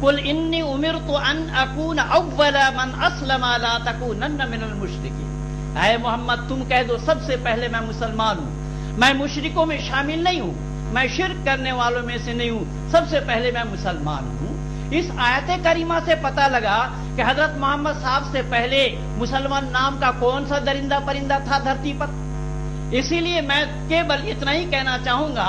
कुल इन्नी उमिरतु अन अकून अव्वला मन अस्लमा ला तकूनन्न मिनल मुशरिकीन। ऐ मोहम्मद, तुम कह दो सबसे पहले मैं मुसलमान हूं, मैं मुशरिकों में शामिल नहीं हूं, मैं शिर्क करने वालों में से नहीं हूं, सबसे पहले मैं मुसलमान हूं। इस आयत करीमा से पता लगा कि हजरत मोहम्मद साहब से पहले मुसलमान नाम का कौन सा दरिंदा परिंदा था धरती पर। इसीलिए मैं केवल इतना ही कहना चाहूंगा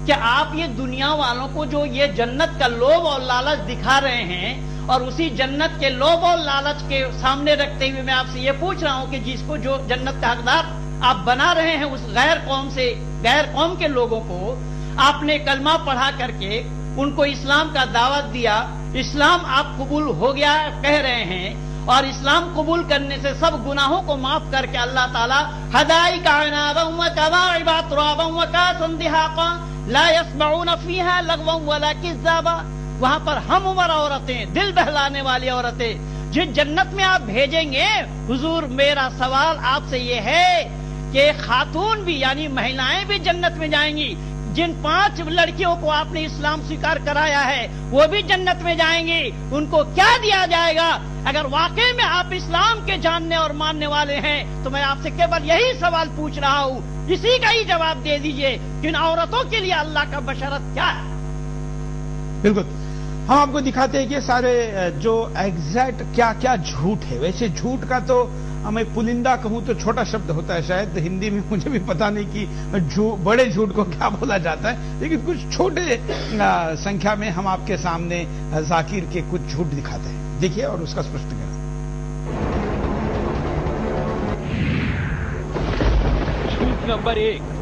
कि आप ये दुनिया वालों को जो ये जन्नत का लोभ और लालच दिखा रहे हैं, और उसी जन्नत के लोभ और लालच के सामने रखते हुए मैं आपसे ये पूछ रहा हूं कि जिसको जो जन्नत का हकदार आप बना रहे हैं, उस गैर कौम से, गैर कौम के लोगों को आपने कलमा पढ़ा करके उनको इस्लाम का दावत दिया, इस्लाम आप कबूल हो गया कह रहे हैं, और इस्लाम कबूल करने से सब गुनाहों को माफ करके अल्लाह ताला हदाई कानाबम व कवाइबा तुराबम व कासंदिहाका ला यस्मऊन फीहा लगवन वला किज़्ज़ाबा, वहां पर हम उम्र औरतें, दिल बहलाने वाली औरतें जिस जन्नत में आप भेजेंगे। हुजूर मेरा सवाल आपसे ये है कि खातून भी यानी महिलाएं भी जन्नत में जाएंगी, जिन 5 लड़कियों को आपने इस्लाम स्वीकार कराया है वो भी जन्नत में जाएंगी, उनको क्या दिया जाएगा? अगर वाकई में आप इस्लाम के जानने और मानने वाले हैं तो मैं आपसे केवल यही सवाल पूछ रहा हूं, इसी का ही जवाब दे दीजिए कि इन औरतों के लिए अल्लाह का बशरत क्या है? बिल्कुल, हम आपको दिखाते हैं कि सारे जो एग्जैक्ट क्या क्या झूठ है। वैसे झूठ का तो मैं पुलिंदा कहूं तो छोटा शब्द होता है, शायद हिंदी में मुझे भी पता नहीं कि बड़े झूठ को क्या बोला जाता है, लेकिन कुछ छोटे संख्या में हम आपके सामने जाकिर के कुछ झूठ दिखाते हैं। देखिए और उसका स्पष्टीकरण। झूठ नंबर 1,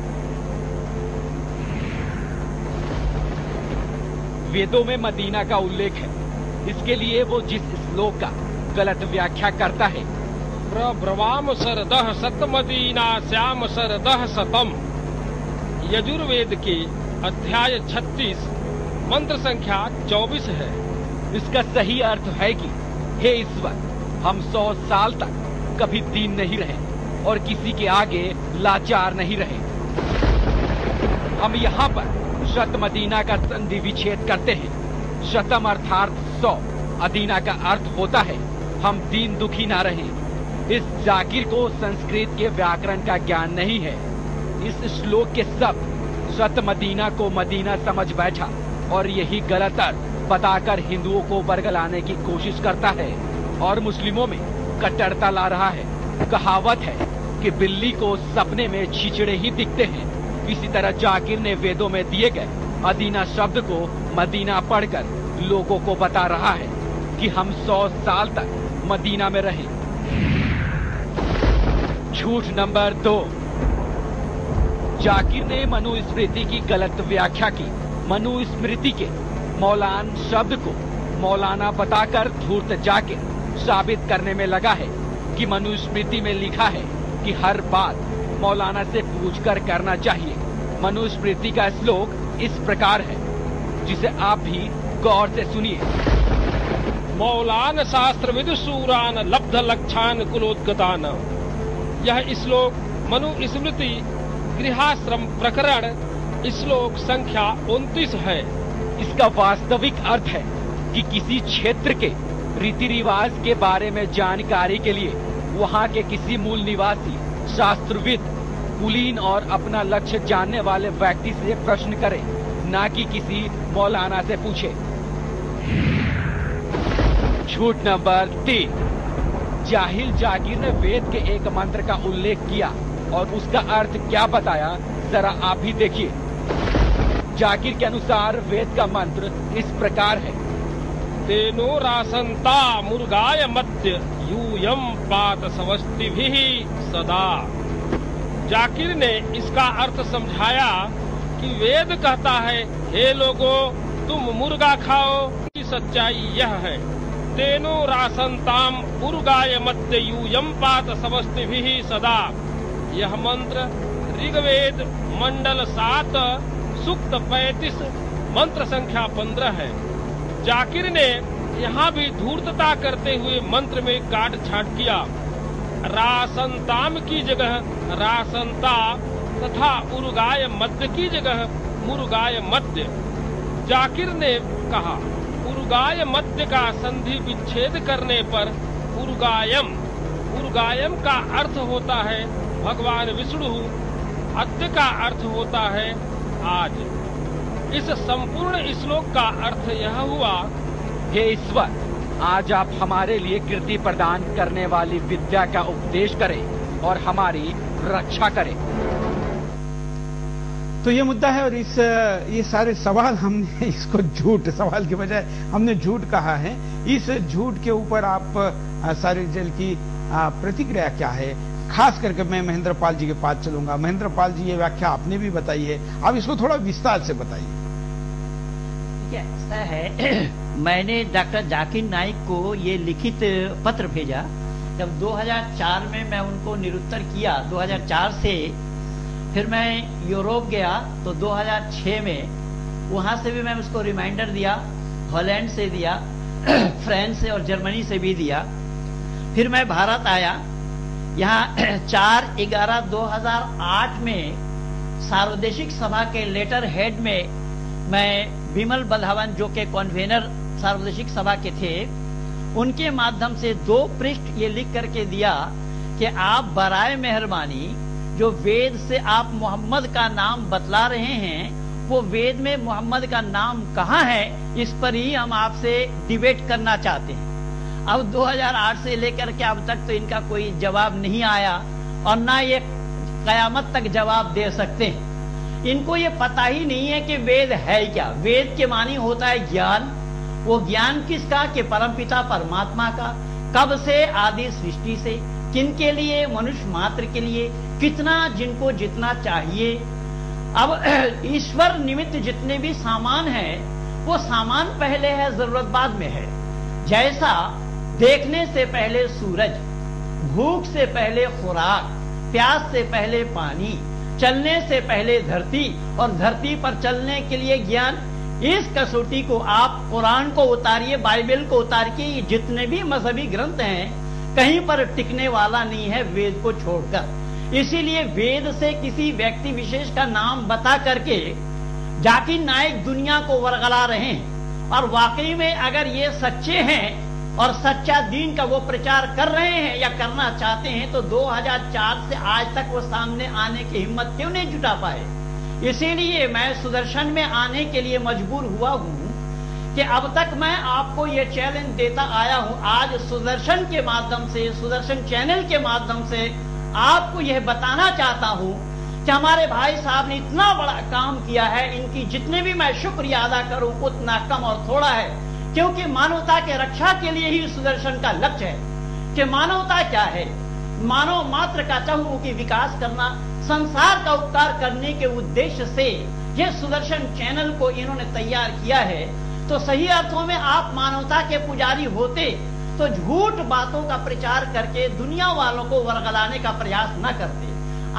वेदों में मदीना का उल्लेख है, इसके लिए वो जिस श्लोक का गलत व्याख्या करता है, प्रब्रवाम सरदह सतमदीना श्याम सरदह सतम, यजुर्वेद के अध्याय 36 मंत्र संख्या 24 है। इसका सही अर्थ है कि हे ईश्वर, हम 100 साल तक कभी दीन नहीं रहे और किसी के आगे लाचार नहीं रहे। हम यहाँ पर शत मदीना का संधि विच्छेद करते हैं। शतम अर्थात 100, अदीना का अर्थ होता है हम दीन दुखी ना रहे। इस जाकिर को संस्कृत के व्याकरण का ज्ञान नहीं है। इस श्लोक के शब्द शत मदीना को मदीना समझ बैठा और यही गलत अर्थ बताकर हिंदुओं को बरगलाने की कोशिश करता है और मुस्लिमों में कट्टरता ला रहा है। कहावत है कि बिल्ली को सपने में छिचड़े ही दिखते हैं। इसी तरह जाकिर ने वेदों में दिए गए अदीना शब्द को मदीना पढ़कर लोगों को बता रहा है कि हम 100 साल तक मदीना में रहे। झूठ नंबर 2, जाकिर ने मनुस्मृति की गलत व्याख्या की। मनुस्मृति के मौलान शब्द को मौलाना बताकर धूर्त जाकिर साबित करने में लगा है कि मनुस्मृति में लिखा है कि हर बात मौलाना से पूछकर करना चाहिए। मनुस्मृति का श्लोक इस प्रकार है, जिसे आप भी गौर से सुनिए। मौलान शास्त्र विदुसूरान लब्ध लक्षान कुलोद्गतान। यह श्लोक मनुस्मृति गृहाश्रम प्रकरण श्लोक संख्या 29 है। इसका वास्तविक अर्थ है कि किसी क्षेत्र के रीति रिवाज के बारे में जानकारी के लिए वहाँ के किसी मूल निवासी शास्त्रविद, कुलीन और अपना लक्ष्य जानने वाले व्यक्ति से प्रश्न करे, ना कि किसी मौलाना से पूछे। झूठ नंबर 3, जाहिल जाकिर ने वेद के एक मंत्र का उल्लेख किया और उसका अर्थ क्या बताया, जरा आप भी देखिए। जाकिर के अनुसार वेद का मंत्र इस प्रकार है, तेनो रासंता मुर्गाय मध्य यूयम पात सवस्तिभिः सदा। जाकिर ने इसका अर्थ समझाया कि वेद कहता है, हे लोगों तुम मुर्गा खाओ। की सच्चाई यह है, तेनो रासंताम मुर्गाय मध्य यूयम पात सवस्तिभिः सदा। यह मंत्र ऋग्वेद मंडल 7 सूक्त 35 मंत्र संख्या 15 है। जाकिर ने यहाँ भी धूर्तता करते हुए मंत्र में काट छाट किया। रासंताम की जगह रासंता तथा उर्गाय मध्य की जगह मुर्गाय मध्य। जाकिर ने कहा, उर्गाय मध्य का संधि विच्छेद करने पर उर्गायम का अर्थ होता है भगवान विष्णु, अद्य का अर्थ होता है आज। इस संपूर्ण श्लोक का अर्थ यह हुआ, हे ईश्वर, आज आप हमारे लिए कीर्ति प्रदान करने वाली विद्या का उपदेश करें और हमारी रक्षा करें। तो ये मुद्दा है और ये सारे सवाल हमने इसको झूठ सवाल के बजाय हमने झूठ कहा है। इस झूठ के ऊपर आप सारे जेल की प्रतिक्रिया क्या है? खास करके मैं महेंद्र पाल जी के पास चलूंगा। महेंद्र पाल जी, ये व्याख्या आपने भी बताई है, आप इसको थोड़ा विस्तार से बताइए। ऐसा है मैंने डॉक्टर जाकिर नाइक को ये लिखित पत्र भेजा। जब 2004 में मैं उनको निरुत्तर किया, 2004 से फिर मैं यूरोप गया तो 2006 में वहां से भी मैं उसको रिमाइंडर दिया, हॉलैंड से दिया, फ्रांस से और जर्मनी से भी दिया। फिर मैं भारत आया। यहाँ 4/11/2008 में सार्वदेशिक सभा के लेटर हेड में मैं विमल बल्हावन जो के कन्वेनर सार्वदेशिक सभा के थे, उनके माध्यम से 2 पृष्ठ ये लिख करके दिया कि आप बराए मेहरबानी जो वेद से आप मोहम्मद का नाम बतला रहे हैं, वो वेद में मोहम्मद का नाम कहाँ है, इस पर ही हम आपसे डिबेट करना चाहते हैं। अब 2008 से लेकर के अब तक तो इनका कोई जवाब नहीं आया और ना ये कयामत तक जवाब दे सकते हैं। इनको ये पता ही नहीं है कि वेद है क्या। वेद के मानी होता है ज्ञान। वो ज्ञान किसका? कि परमपिता परमात्मा का। कब से? आदि सृष्टि से। किन के लिए? मनुष्य मात्र के लिए। कितना? जिनको जितना चाहिए। अब ईश्वर निमित्त जितने भी सामान है, वो सामान पहले है, जरूरत बाद में है। जैसा देखने से पहले सूरज, भूख से पहले खुराक, प्यास से पहले पानी, चलने से पहले धरती और धरती पर चलने के लिए ज्ञान। इस कसौटी को आप कुरान को उतारिए, बाइबल को उतारिए, जितने भी मजहबी ग्रंथ हैं कहीं पर टिकने वाला नहीं है वेद को छोड़कर। इसीलिए वेद से किसी व्यक्ति विशेष का नाम बता करके जाकिर नाइक दुनिया को वरगला रहे हैं। और वाकई में अगर ये सच्चे हैं और सच्चा दीन का वो प्रचार कर रहे हैं या करना चाहते हैं, तो 2004 से आज तक वो सामने आने की हिम्मत क्यों नहीं जुटा पाए? इसीलिए मैं सुदर्शन में आने के लिए मजबूर हुआ हूं कि अब तक मैं आपको ये चैलेंज देता आया हूं। आज सुदर्शन के माध्यम से, सुदर्शन चैनल के माध्यम से आपको यह बताना चाहता हूं कि हमारे भाई साहब ने इतना बड़ा काम किया है। इनकी जितने भी मैं शुक्रिया अदा करूं उतना कम और थोड़ा है, क्योंकि मानवता के रक्षा के लिए ही सुदर्शन का लक्ष्य है। कि मानवता क्या है? मानव मात्र का चहुमुखी विकास करना, संसार का उपकार करने के उद्देश्य से यह सुदर्शन चैनल को इन्होंने तैयार किया है। तो सही अर्थों में आप मानवता के पुजारी होते तो झूठ बातों का प्रचार करके दुनिया वालों को वरगलाने का प्रयास न करते।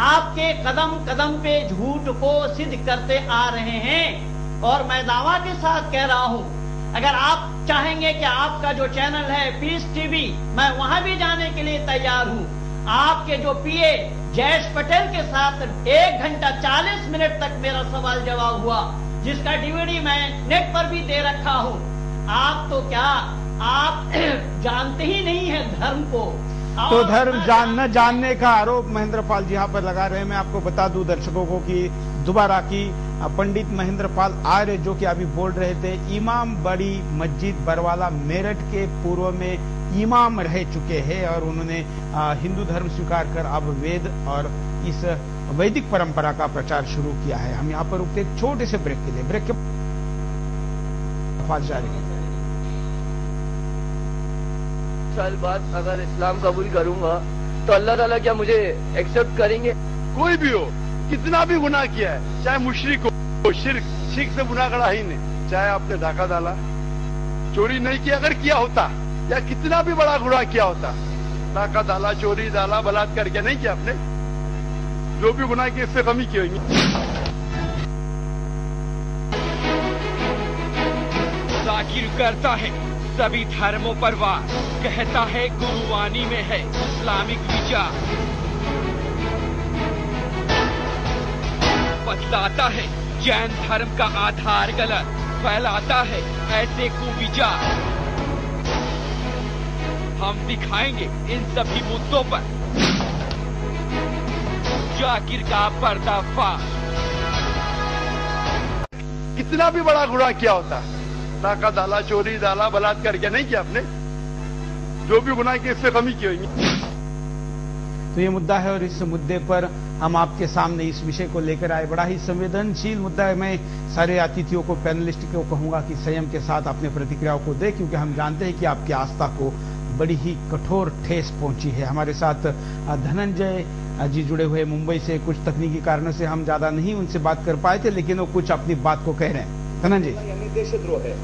आपके कदम कदम पे झूठ को सिद्ध करते आ रहे हैं। और मैं दावा के साथ कह रहा हूं, अगर आप चाहेंगे कि आपका जो चैनल है पीस टीवी, मैं वहां भी जाने के लिए तैयार हूं। आपके जो पीए जयेश पटेल के साथ 1 घंटा 40 मिनट तक मेरा सवाल जवाब हुआ, जिसका डीवीडी मैं नेट पर भी दे रखा हूं। आप तो क्या, आप जानते ही नहीं है धर्म को। तो धर्म न जानने का आरोप महेंद्र पाल जी यहाँ पर लगा रहे हैं। मैं आपको बता दूं दर्शकों को कि दोबारा की पंडित महेंद्र पाल आर्य जो कि अभी बोल रहे थे, इमाम बड़ी मस्जिद बरवाला मेरठ के पूर्व में इमाम रह चुके हैं और उन्होंने हिंदू धर्म स्वीकार कर अब वेद और इस वैदिक परंपरा का प्रचार शुरू किया है। हम यहाँ पर रुकते एक छोटे से ब्रेक के लिए। ब्रेक के बाद जारी साल बाद अगर इस्लाम कबूल करूंगा तो अल्लाह ताला क्या मुझे एक्सेप्ट करेंगे? कोई भी हो, कितना भी गुनाह किया है, चाहे मुशरिक हो, शिर्क से गुनाह करा ही नहीं, चाहे आपने डाका डाला, चोरी नहीं किया, अगर किया होता या कितना भी बड़ा गुनाह किया होता, डाका डाला, चोरी डाला, बलात्कार किया, नहीं किया आपने, जो भी गुनाह किया इससे कमी की होगी। जाकिर करता है सभी धर्मों पर वार, कहता है गुरुवाणी में है इस्लामिक विचार, बतलाता है जैन धर्म का आधार गलत, फैलाता है ऐसे कुविचार। हम दिखाएंगे इन सभी मुद्दों पर जाकिर का पर्दाफाश। कितना भी बड़ा गुनाह किया होता, डाका डाला, चोरी डाला, बलात्कार किया, नहीं किया आपने, जो भी गुनाह किया इससे कमी की होगी। तो ये मुद्दा है और इस मुद्दे पर हम आपके सामने इस विषय को लेकर आए। बड़ा ही संवेदनशील मुद्दा है। मैं सारे अतिथियों को, पैनलिस्ट को कहूंगा कि संयम के साथ अपने प्रतिक्रियाओं को दें, क्योंकि हम जानते हैं कि आपकी आस्था को बड़ी ही कठोर ठेस पहुंची है। हमारे साथ धनंजय जी जुड़े हुए मुंबई से, कुछ तकनीकी कारणों से हम ज्यादा नहीं उनसे बात कर पाए थे, लेकिन वो कुछ अपनी बात को कह रहे हैं। धनंजय, देशद्रोह है,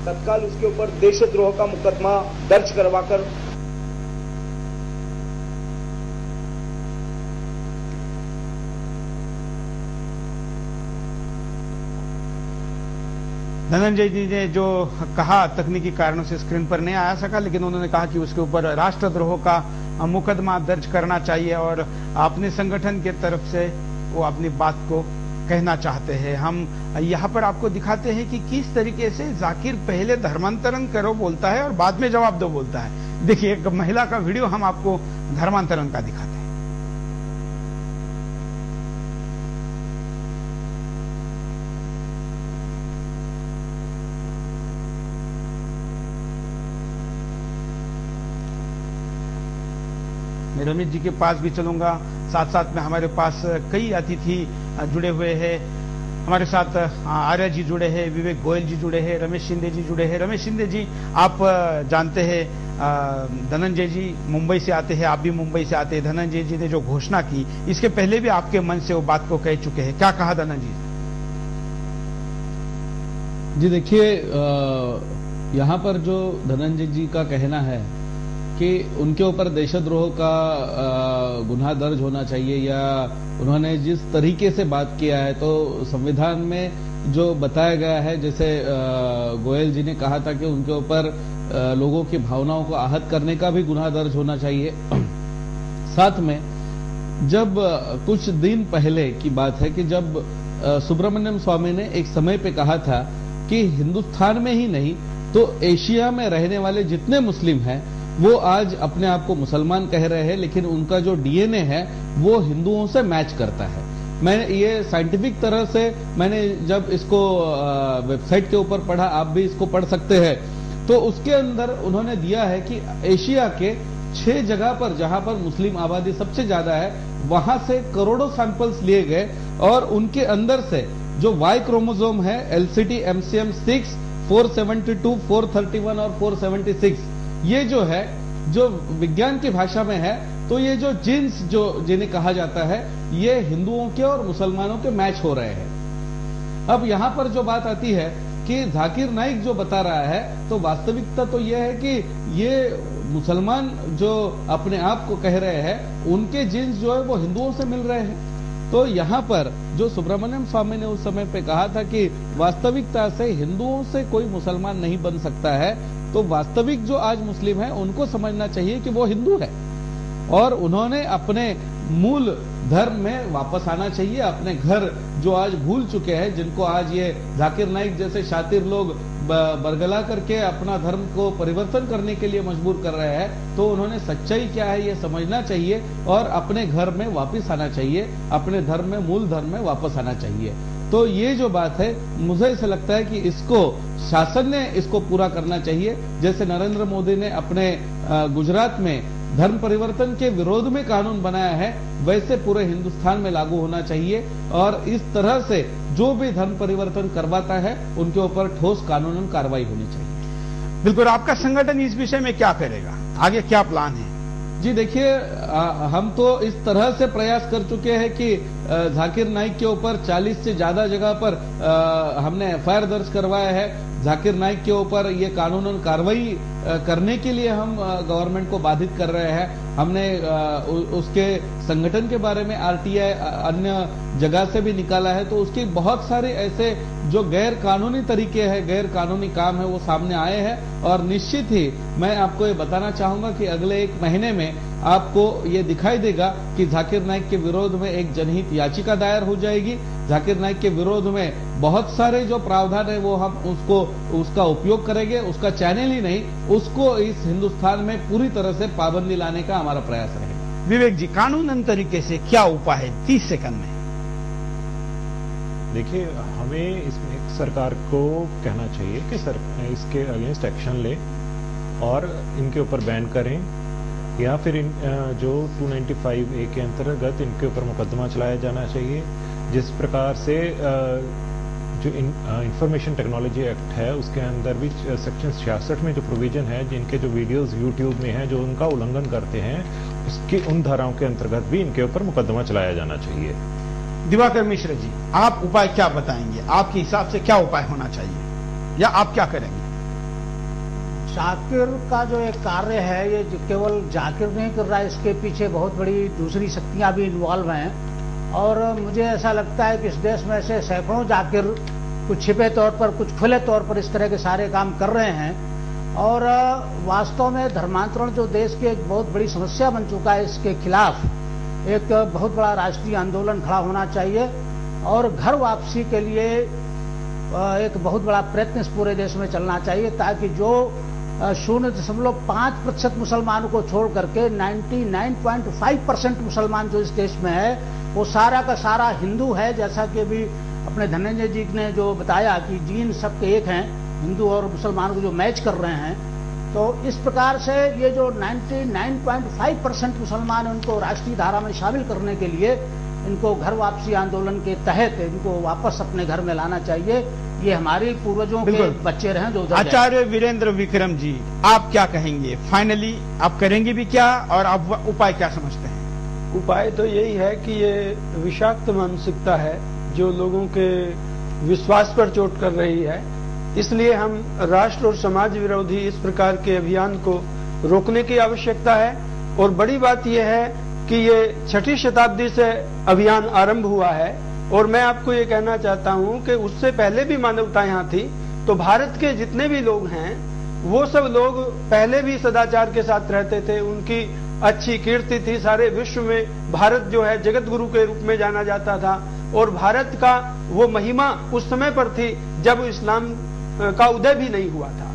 तत्काल उसके ऊपर देशद्रोह का मुकदमा दर्ज करवाकर धनंजय जी ने जो कहा तकनीकी कारणों से स्क्रीन पर नहीं आ सका, लेकिन उन्होंने कहा कि उसके ऊपर राष्ट्रद्रोह का मुकदमा दर्ज करना चाहिए और अपने संगठन के तरफ से वो अपनी बात को कहना चाहते हैं। हम यहाँ पर आपको दिखाते हैं कि किस तरीके से जाकिर पहले धर्मांतरण करो बोलता है और बाद में जवाब दो बोलता है। देखिए एक महिला का वीडियो हम आपको धर्मांतरण का दिखाते हैं। मैं रमेश जी के पास भी चलूंगा, साथ साथ में हमारे पास कई अतिथि जुड़े हुए हैं। हमारे साथ आर्य जी जुड़े हैं, विवेक गोयल जी जुड़े हैं, रमेश शिंदे जी जुड़े हैं। रमेश शिंदे जी, आप जानते हैं धनंजय जी मुंबई से आते हैं, आप भी मुंबई से आते हैं। धनंजय जी ने जो घोषणा की, इसके पहले भी आपके मन से वो बात को कह चुके हैं, क्या कहा धनंजय जी? देखिए, यहाँ पर जो धनंजय जी का कहना है कि उनके ऊपर देशद्रोह का गुनाह दर्ज होना चाहिए, या उन्होंने जिस तरीके से बात किया है, तो संविधान में जो बताया गया है, जैसे गोयल जी ने कहा था कि उनके ऊपर लोगों की भावनाओं को आहत करने का भी गुनाह दर्ज होना चाहिए। साथ में जब कुछ दिन पहले की बात है कि जब सुब्रमण्यम स्वामी ने एक समय पे कहा था कि हिंदुस्तान में ही नहीं तो एशिया में रहने वाले जितने मुस्लिम हैं वो आज अपने आप को मुसलमान कह रहे हैं, लेकिन उनका जो डीएनए है वो हिंदुओं से मैच करता है। मैंने ये साइंटिफिक तरह से मैंने जब इसको वेबसाइट के ऊपर पढ़ा, आप भी इसको पढ़ सकते हैं, तो उसके अंदर उन्होंने दिया है कि एशिया के 6 जगह पर जहां पर मुस्लिम आबादी सबसे ज्यादा है, वहां से करोड़ों सैंपल्स लिए गए और उनके अंदर से जो वाई क्रोमोसोम है LCT MCM 6, 472, 431 और 476, ये जो है जो विज्ञान की भाषा में है, तो ये जो जीन्स जो जिन्हें कहा जाता है, ये हिंदुओं के और मुसलमानों के मैच हो रहे हैं। अब यहां पर जो बात आती है कि जाकिर नाइक जो बता रहा है, तो वास्तविकता तो यह है कि ये मुसलमान जो अपने आप को कह रहे हैं, उनके जीन्स जो है वो हिंदुओं से मिल रहे हैं। तो यहां पर जो सुब्रमण्यम स्वामी ने उस समय पे कहा था कि वास्तविकता से हिंदुओं से कोई मुसलमान नहीं बन सकता है, तो वास्तविक जो आज मुस्लिम है उनको समझना चाहिए कि वो हिंदू है और उन्होंने अपने मूल धर्म में वापस आना चाहिए। अपने घर जो आज भूल चुके हैं, जिनको आज ये जाकिर नाइक जैसे शातिर लोग बरगला करके अपना धर्म को परिवर्तन करने के लिए मजबूर कर रहे हैं, तो उन्होंने सच्चाई क्या है ये समझना चाहिए और अपने घर में वापस आना चाहिए, अपने धर्म में, मूल धर्म में वापस आना चाहिए। तो ये जो बात है, मुझे ऐसा लगता है कि इसको शासन ने इसको पूरा करना चाहिए। जैसे नरेंद्र मोदी ने अपने गुजरात में धर्म परिवर्तन के विरोध में कानून बनाया है, वैसे पूरे हिंदुस्तान में लागू होना चाहिए और इस तरह से जो भी धर्म परिवर्तन करवाता है उनके ऊपर ठोस कानूनन कार्रवाई होनी चाहिए। बिल्कुल, आपका संगठन इस विषय में क्या करेगा, आगे क्या प्लान है? जी देखिए, हम तो इस तरह से प्रयास कर चुके हैं कि जाकिर नाइक के ऊपर 40 से ज्यादा जगह पर हमने FIR दर्ज करवाया है। जाकिर नाइक के ऊपर ये कानूनन कार्रवाई करने के लिए हम गवर्नमेंट को बाधित कर रहे हैं। हमने उसके संगठन के बारे में RTI अन्य जगह से भी निकाला है, तो उसके बहुत सारे ऐसे जो गैर कानूनी तरीके हैं, गैर कानूनी काम है, वो सामने आए हैं और निश्चित ही मैं आपको ये बताना चाहूंगा कि अगले 1 महीने में आपको ये दिखाई देगा कि जाकिर नाइक के विरोध में एक जनहित याचिका दायर हो जाएगी। जाकिर नाइक के विरोध में बहुत सारे जो प्रावधान है वो हम उसका उपयोग करेंगे, उसका चैनल ही नहीं, उसको इस हिंदुस्तान में पूरी तरह से पाबंदी लाने का हमारा प्रयास रहेगा। विवेक जी, कानूनन तरीके से क्या उपाय है 30 सेकंड में? देखिए, हमें इसमें सरकार को कहना चाहिए कि इसके अगेंस्ट एक्शन ले और इनके ऊपर बैन करें, या फिर जो 295A के अंतर्गत इनके ऊपर मुकदमा चलाया जाना चाहिए। जिस प्रकार से जो इंफॉर्मेशन टेक्नोलॉजी एक्ट है उसके अंदर भी सेक्शन 66 में जो प्रोविजन है, जिनके जो वीडियोस यूट्यूब में हैं जो उनका उल्लंघन करते हैं, उसकी उन धाराओं के अंतर्गत भी इनके ऊपर मुकदमा चलाया जाना चाहिए। दिवाकर मिश्र जी, आप उपाय क्या बताएंगे? आपके हिसाब से क्या उपाय होना चाहिए या आप क्या करेंगे? जाकिर का जो एक कार्य है, ये केवल जाकिर नहीं कर रहा है, इसके पीछे बहुत बड़ी दूसरी शक्तियां भी इन्वॉल्व हैं। और मुझे ऐसा लगता है कि इस देश में ऐसे सैकड़ों जाकिर, कुछ छिपे तौर पर, कुछ खुले तौर पर इस तरह के सारे काम कर रहे हैं। और वास्तव में धर्मांतरण जो देश की एक बहुत बड़ी समस्या बन चुका है, इसके खिलाफ एक बहुत बड़ा राष्ट्रीय आंदोलन खड़ा होना चाहिए और घर वापसी के लिए एक बहुत बड़ा प्रयत्न इस पूरे देश में चलना चाहिए, ताकि जो 0.5% मुसलमानों को छोड़ करके 99.5% मुसलमान जो इस देश में है वो सारा का सारा हिंदू है। जैसा कि अभी अपने धनंजय जी ने जो बताया कि जीन सबके एक हैं, हिंदू और मुसलमान को जो मैच कर रहे हैं, तो इस प्रकार से ये जो 99.5% मुसलमान हैं उनको राष्ट्रीय धारा में शामिल करने के लिए इनको घर वापसी आंदोलन के तहत इनको वापस अपने घर में लाना चाहिए। ये हमारे पूर्वजों के बच्चे रहे जो आचार्य वीरेंद्र विक्रम जी, आप क्या कहेंगे? फाइनली आप करेंगे भी क्या और आप उपाय क्या समझते हैं? उपाय तो यही है कि ये विषाक्त मानसिकता है जो लोगों के विश्वास पर चोट कर रही है, इसलिए हम राष्ट्र और समाज विरोधी इस प्रकार के अभियान को रोकने की आवश्यकता है। और बड़ी बात यह है कि ये 6ठी शताब्दी से अभियान आरंभ हुआ है और मैं आपको ये कहना चाहता हूं कि उससे पहले भी मानवता यहाँ थी। तो भारत के जितने भी लोग हैं वो सब लोग पहले भी सदाचार के साथ रहते थे, उनकी अच्छी कीर्ति थी, सारे विश्व में भारत जो है जगत गुरु के रूप में जाना जाता था। और भारत का वो महिमा उस समय पर थी जब इस्लाम का उदय भी नहीं हुआ था,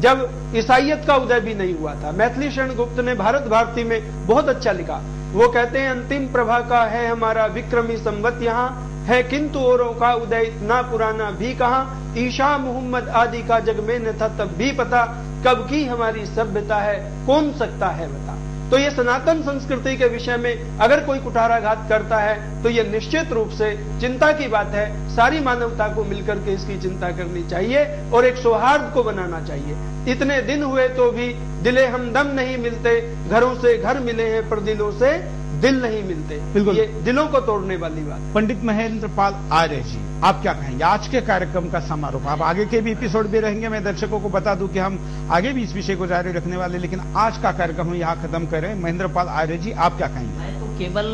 जब ईसाइयत का उदय भी नहीं हुआ था। मैथिली शरण गुप्त ने भारत भारती में बहुत अच्छा लिखा। वो कहते हैं अंतिम प्रभा का है हमारा विक्रमी संवत यहाँ है, किंतु औरों का उदय इतना पुराना भी कहाँ। ईशा मोहम्मद आदि का जग में न था तब भी पता, कब की हमारी सभ्यता है कौन सकता है बता। तो ये सनातन संस्कृति के विषय में अगर कोई कुठाराघात करता है तो ये निश्चित रूप से चिंता की बात है। सारी मानवता को मिलकर के इसकी चिंता करनी चाहिए और एक सौहार्द को बनाना चाहिए। इतने दिन हुए तो भी दिले हमदम नहीं मिलते, घरों से घर मिले हैं पर दिलों से दिल नहीं मिलते। बिल्कुल, ये दिलों को तोड़ने वाली बात। पंडित महेंद्र पाल आर्य जी, आप क्या कहेंगे? आज के कार्यक्रम का समारोह, आप आगे के भी एपिसोड भी रहेंगे, मैं दर्शकों को बता दूं कि हम आगे भी इस विषय को जारी रखने वाले, लेकिन आज का कार्यक्रम हम यहाँ खत्म करें। महेंद्र पाल आर्य जी, आप क्या कहेंगे? मैं तो केवल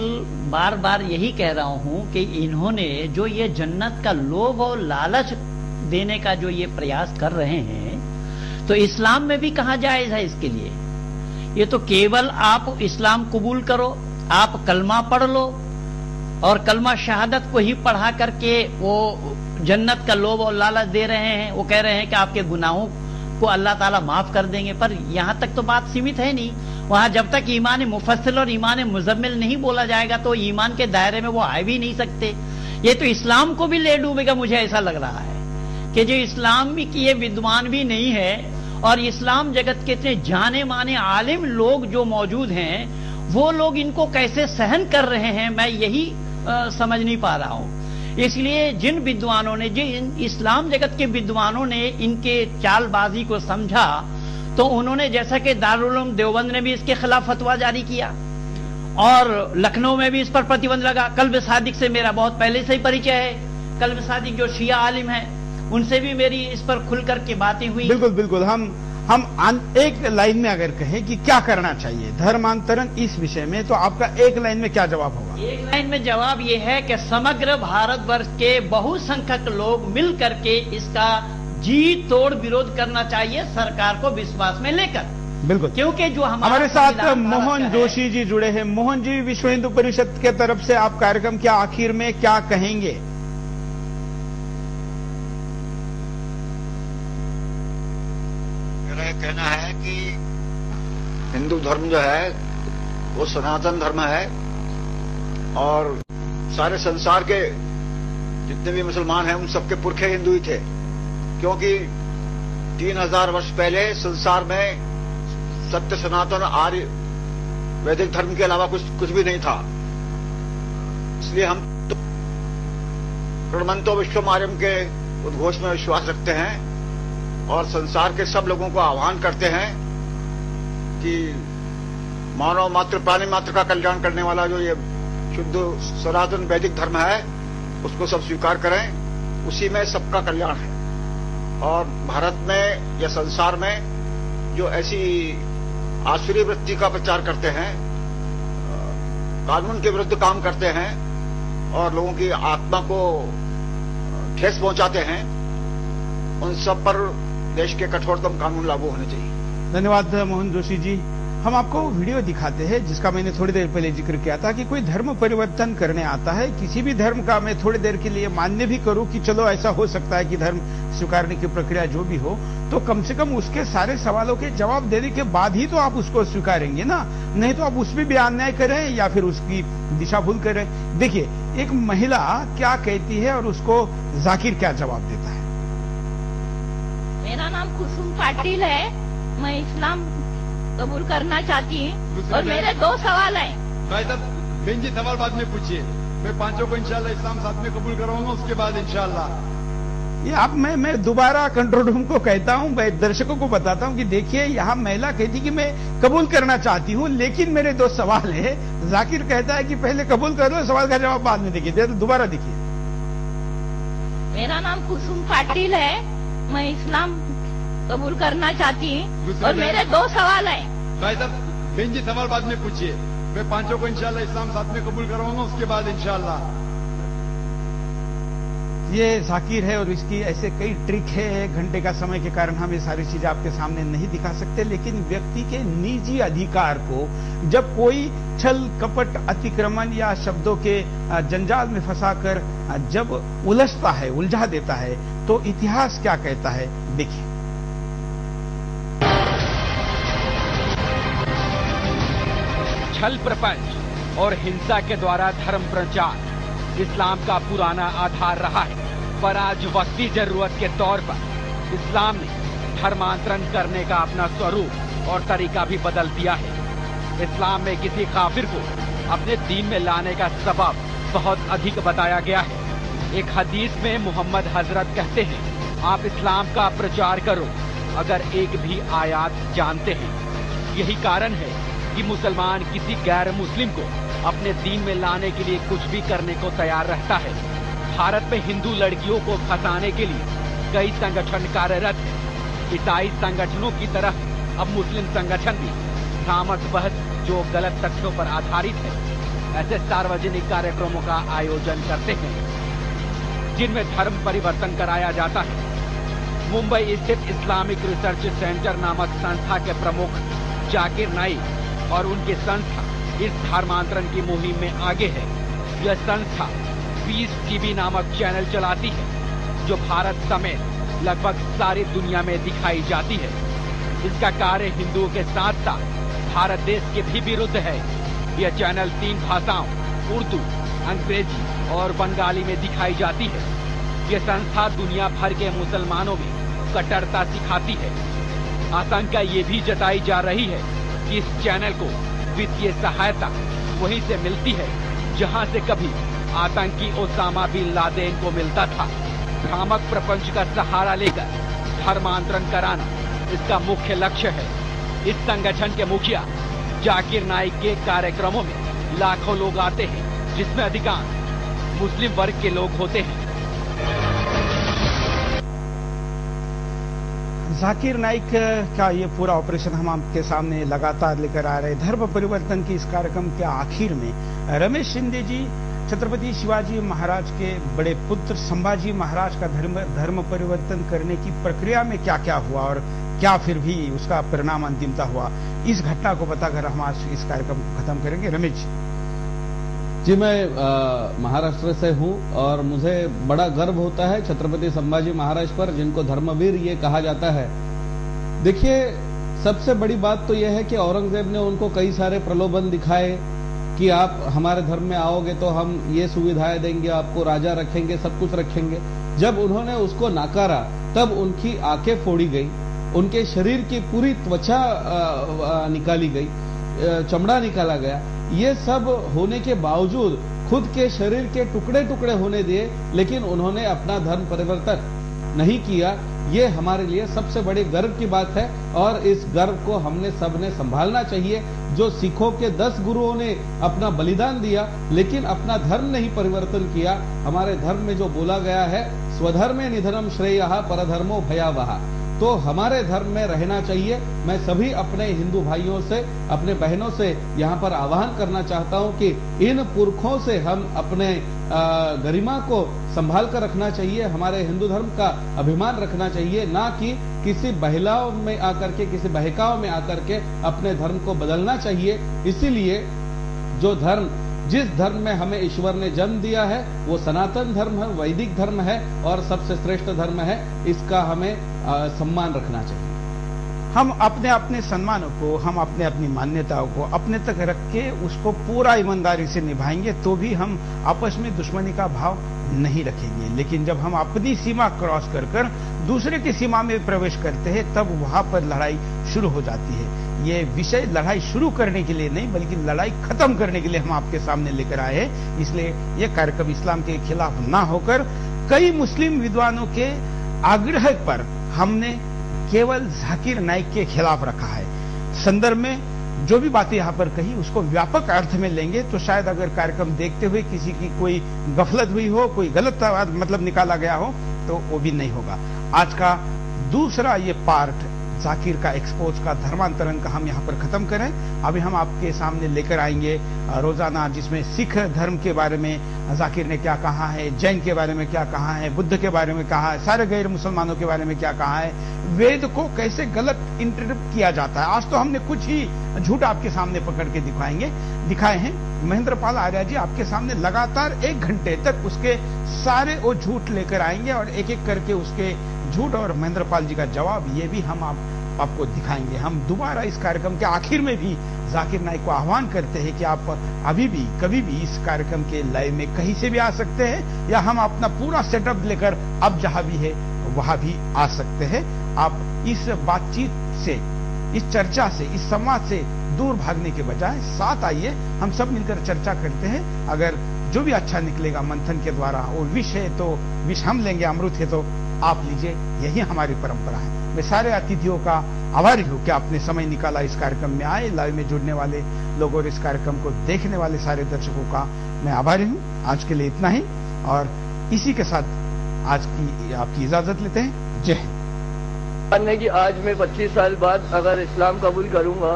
बार बार यही कह रहा हूँ कि इन्होंने जो ये जन्नत का लोभ और लालच देने का जो ये प्रयास कर रहे हैं, तो इस्लाम में भी कहाँ जायज है इसके लिए? ये तो केवल आप इस्लाम कबूल करो, आप कलमा पढ़ लो और कलमा शहादत को ही पढ़ा करके वो जन्नत का लोभ और लालच दे रहे हैं। वो कह रहे हैं कि आपके गुनाहों को अल्लाह ताला माफ कर देंगे, पर यहां तक तो बात सीमित है नहीं। वहां जब तक ईमान मुफस्सिल और ईमान मुजम्मिल नहीं बोला जाएगा तो ईमान के दायरे में वो आ भी नहीं सकते। ये तो इस्लाम को भी ले डूबेगा, मुझे ऐसा लग रहा है कि जो इस्लाम की ये विद्वान भी नहीं है और इस्लाम जगत के इतने जाने माने आलिम लोग जो मौजूद हैं वो लोग इनको कैसे सहन कर रहे हैं, मैं यही समझ नहीं पा रहा हूं। इसलिए जिन विद्वानों ने, जिन इस्लाम जगत के विद्वानों ने इनके चालबाजी को समझा, तो उन्होंने जैसा कि दारुल उलूम देवबंद ने भी इसके खिलाफ फतवा जारी किया और लखनऊ में भी इस पर प्रतिबंध लगा। कल्ब सादिक से मेरा बहुत पहले से ही परिचय है। कल्ब सादिक जो शिया आलिम है, उनसे भी मेरी इस पर खुल करके बातें हुई। बिल्कुल बिल्कुल, हम एक लाइन में अगर कहें कि क्या करना चाहिए धर्मांतरण इस विषय में, तो आपका एक लाइन में क्या जवाब होगा? एक लाइन में जवाब यह है कि समग्र भारतवर्ष के बहुसंख्यक लोग मिल करके इसका जी तोड़ विरोध करना चाहिए सरकार को विश्वास में लेकर। बिल्कुल, क्योंकि जो हमारे साथ मोहन जोशी जी जुड़े हैं। मोहन जी, विश्व हिंदू परिषद के तरफ से आप कार्यक्रम के आखिर में क्या कहेंगे? कहना है कि हिंदू धर्म जो है वो सनातन धर्म है और सारे संसार के जितने भी मुसलमान हैं उन सबके पुरखे हिंदू ही थे, क्योंकि 3000 वर्ष पहले संसार में सत्य सनातन आर्य वैदिक धर्म के अलावा कुछ भी नहीं था। इसलिए हम तो प्रणमंतो विश्वमार्यम के उद्घोष में विश्वास रखते हैं और संसार के सब लोगों को आह्वान करते हैं कि मानव मात्र प्राणी मात्र का कल्याण करने वाला जो ये शुद्ध सनातन वैदिक धर्म है उसको सब स्वीकार करें, उसी में सबका कल्याण है। और भारत में या संसार में जो ऐसी आसुरी वृत्ति का प्रचार करते हैं, कानून के विरुद्ध काम करते हैं और लोगों की आत्मा को ठेस पहुंचाते हैं, उन सब पर देश के कठोरतम कानून लागू होने चाहिए। धन्यवाद मोहन जोशी जी। हम आपको वीडियो दिखाते हैं जिसका मैंने थोड़ी देर पहले जिक्र किया था कि कोई धर्म परिवर्तन करने आता है, किसी भी धर्म का मैं थोड़ी देर के लिए मान्य भी करूं कि चलो ऐसा हो सकता है कि धर्म स्वीकारने की प्रक्रिया जो भी हो, तो कम से कम उसके सारे सवालों के जवाब देने के बाद ही तो आप उसको स्वीकारेंगे ना, नहीं तो आप उसमें भी अन्याय करें या फिर उसकी दिशा भूल करें। देखिए एक महिला क्या कहती है और उसको जाकिर क्या जवाब देता है। मेरा नाम कुसुम पाटिल है, मैं इस्लाम कबूल करना चाहती हूँ और मेरे 2 सवाल हैं। भाई साहब बहन जी सवाल बाद में पूछिए, मैं 5 को इंशाल्लाह इस्लाम साथ में कबूल कराऊंगा, उसके बाद इंशाल्लाह। ये अब मैं दोबारा कंट्रोल रूम को कहता हूं, दर्शकों को बताता हूं कि देखिए यहां महिला कहती कि मैं कबूल करना चाहती हूं लेकिन मेरे 2 सवाल है। जाकिर कहता है कि पहले कबूल कर लो, सवाल का जवाब बाद में देखिए। दोबारा देखिए। मेरा नाम कुसुम पाटिल है, मैं इस्लाम कबूल करना चाहती हूँ और मेरे 2 सवाल हैं। भाई साहब बहन जी सवाल बाद में पूछिए, मैं 5 को इंशाल्लाह इस्लाम साथ में कबूल कराऊंगा, उसके बाद इंशाल्लाह। ये जाकिर है और इसकी ऐसे कई ट्रिक है, घंटे का समय के कारण हम ये सारी चीजें आपके सामने नहीं दिखा सकते, लेकिन व्यक्ति के निजी अधिकार को जब कोई छल कपट अतिक्रमण या शब्दों के जंजाल में फंसाकर जब उलझता है, उलझा देता है, तो इतिहास क्या कहता है देखिए। छल प्रपंच और हिंसा के द्वारा धर्म प्रचार इस्लाम का पुराना आधार रहा है, पर आज वक्ती जरूरत के तौर पर इस्लाम ने धर्मांतरण करने का अपना स्वरूप और तरीका भी बदल दिया है। इस्लाम में किसी काफिर को अपने दीन में लाने का सबब बहुत अधिक बताया गया है। एक हदीस में मोहम्मद हजरत कहते हैं, आप इस्लाम का प्रचार करो अगर एक भी आयत जानते हैं। यही कारण है कि मुसलमान किसी गैर मुस्लिम को अपने दीन में लाने के लिए कुछ भी करने को तैयार रहता है। भारत में हिंदू लड़कियों को फंसाने के लिए कई संगठन कार्यरत हैं। ईसाई संगठनों की तरह अब मुस्लिम संगठन भी भ्रामक बहस जो गलत तथ्यों पर आधारित है, ऐसे सार्वजनिक कार्यक्रमों का आयोजन करते हैं जिनमें धर्म परिवर्तन कराया जाता है। मुंबई स्थित इस्लामिक रिसर्च सेंटर नामक संस्था के प्रमुख जाकिर नाइक और उनकी संस्था इस धर्मांतरण की मुहिम में आगे है। यह संस्था पीस टीवी नामक चैनल चलाती है जो भारत समेत लगभग सारी दुनिया में दिखाई जाती है। इसका कार्य हिंदुओं के साथ साथ भारत देश के भी विरुद्ध है। यह चैनल 3 भाषाओं उर्दू, अंग्रेजी और बंगाली में दिखाई जाती है। यह संस्था दुनिया भर के मुसलमानों में कट्टरता सिखाती है। आशंका ये भी जताई जा रही है कि इस चैनल को वित्तीय सहायता वहीं से मिलती है जहां से कभी आतंकी ओसामा बिन लादेन को मिलता था। भ्रामक प्रपंच का सहारा लेकर धर्मांतरण कराना इसका मुख्य लक्ष्य है। इस संगठन के मुखिया जाकिर नाइक के कार्यक्रमों में लाखों लोग आते हैं, जिसमें अधिकांश मुस्लिम वर्ग के लोग होते हैं। जाकिर नाइक का ये पूरा ऑपरेशन हम आपके सामने लगातार लेकर आ रहे हैं। धर्म परिवर्तन की इस कार्यक्रम के आखिर में रमेश शिंदे जी छत्रपति शिवाजी महाराज के बड़े पुत्र संभाजी महाराज का धर्म परिवर्तन करने की प्रक्रिया में क्या क्या हुआ और क्या फिर भी उसका परिणाम अंतिमता हुआ, इस घटना को बताकर हम आज इस कार्यक्रम को खत्म करेंगे। रमेश जी, मैं महाराष्ट्र से हूं और मुझे बड़ा गर्व होता है छत्रपति संभाजी महाराज पर, जिनको धर्मवीर ये कहा जाता है। देखिए, सबसे बड़ी बात तो यह है कि औरंगजेब ने उनको कई सारे प्रलोभन दिखाए कि आप हमारे धर्म में आओगे तो हम ये सुविधाएं देंगे, आपको राजा रखेंगे, सब कुछ रखेंगे। जब उन्होंने उसको नाकारा तब उनकी आंखें फोड़ी गई, उनके शरीर की पूरी त्वचा निकाली गई, चमड़ा निकाला गया। ये सब होने के बावजूद खुद के शरीर के टुकड़े टुकड़े होने दिए, लेकिन उन्होंने अपना धर्म परिवर्तन नहीं किया। ये हमारे लिए सबसे बड़ी गर्व की बात है और इस गर्व को हमने सबने संभालना चाहिए। जो सिखों के 10 गुरुओं ने अपना बलिदान दिया लेकिन अपना धर्म नहीं परिवर्तन किया। हमारे धर्म में जो बोला गया है, स्वधर्मे निधनम श्रेयः परधर्मो भयावह, तो हमारे धर्म में रहना चाहिए। मैं सभी अपने हिंदू भाइयों से, अपने बहनों से यहाँ पर आह्वान करना चाहता हूँ कि इन पुरखों से हम अपने गरिमा को संभाल कर रखना चाहिए, हमारे हिंदू धर्म का अभिमान रखना चाहिए, ना कि किसी बहलाव में आकर के, किसी बहकाव में आकर के अपने धर्म को बदलना चाहिए। इसीलिए जो धर्म, जिस धर्म में हमें ईश्वर ने जन्म दिया है वो सनातन धर्म है, वैदिक धर्म है और सबसे श्रेष्ठ धर्म है, इसका हमें सम्मान रखना चाहिए। हम अपने अपने सम्मानों को, हम अपने अपनी मान्यताओं को अपने तक रख के उसको पूरा ईमानदारी से निभाएंगे तो भी हम आपस में दुश्मनी का भाव नहीं रखेंगे। लेकिन जब हम अपनी सीमा क्रॉस कर कर दूसरे की सीमा में प्रवेश करते हैं तब वहां पर लड़ाई शुरू हो जाती है। ये विषय लड़ाई शुरू करने के लिए नहीं बल्कि लड़ाई खत्म करने के लिए हम आपके सामने लेकर आए हैं। इसलिए यह कार्यक्रम इस्लाम के खिलाफ ना होकर कई मुस्लिम विद्वानों के आग्रह पर हमने केवल जाकिर नाइक के खिलाफ रखा है। संदर्भ में जो भी बातें यहां पर कही उसको व्यापक अर्थ में लेंगे तो शायद अगर कार्यक्रम देखते हुए किसी की कोई गफलत हुई हो, कोई गलत मतलब निकाला गया हो तो वो भी नहीं होगा। आज का दूसरा ये पार्ट जाकिर का एक्सपोज का धर्मांतरण का हम यहाँ पर खत्म करें। अभी हम आपके सामने लेकर आएंगे रोजाना, जिसमें सिख धर्म के बारे में जाकिर ने क्या कहा है, जैन के बारे में क्या कहा है, बुद्ध के बारे में कहा है, सारे गैर मुसलमानों के बारे में क्या कहा है, वेद को कैसे गलत इंटरप्रेट किया जाता है। आज तो हमने कुछ ही झूठ आपके सामने पकड़ के दिखाए हैं। महेंद्र पाल आर्य जी आपके सामने लगातार 1 घंटे तक उसके सारे वो झूठ लेकर आएंगे और एक एक करके उसके झूठ और महेंद्र पाल जी का जवाब ये भी हम आपको दिखाएंगे। हम दोबारा इस कार्यक्रम के आखिर में भी जाकिर नाइक को आह्वान करते हैं कि आप अभी भी कभी भी इस कार्यक्रम के लाइव में कहीं से भी आ सकते हैं या हम अपना पूरा सेटअप लेकर अब जहां भी है वहां भी आ सकते हैं। आप इस बातचीत से, इस चर्चा से, इस संवाद से दूर भागने के बजाय साथ आइए, हम सब मिलकर चर्चा करते हैं। अगर जो भी अच्छा निकलेगा मंथन के द्वारा, वो विष है तो विष हम लेंगे, अमृत है तो आप लीजिए, यही हमारी परंपरा है। मैं सारे अतिथियों का आभारी हूं कि आपने समय निकाला इस कार्यक्रम में आए। लाइव में जुड़ने वाले लोगों और इस कार्यक्रम को देखने वाले सारे दर्शकों का मैं आभारी हूं। आज के लिए इतना ही और इसी के साथ आज की आपकी इजाजत लेते हैं। जय हिंद। कि आज मैं 25 साल बाद अगर इस्लाम कबूल करूंगा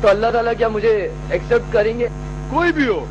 तो अल्लाह ताला क्या मुझे एक्सेप्ट करेंगे? कोई भी हो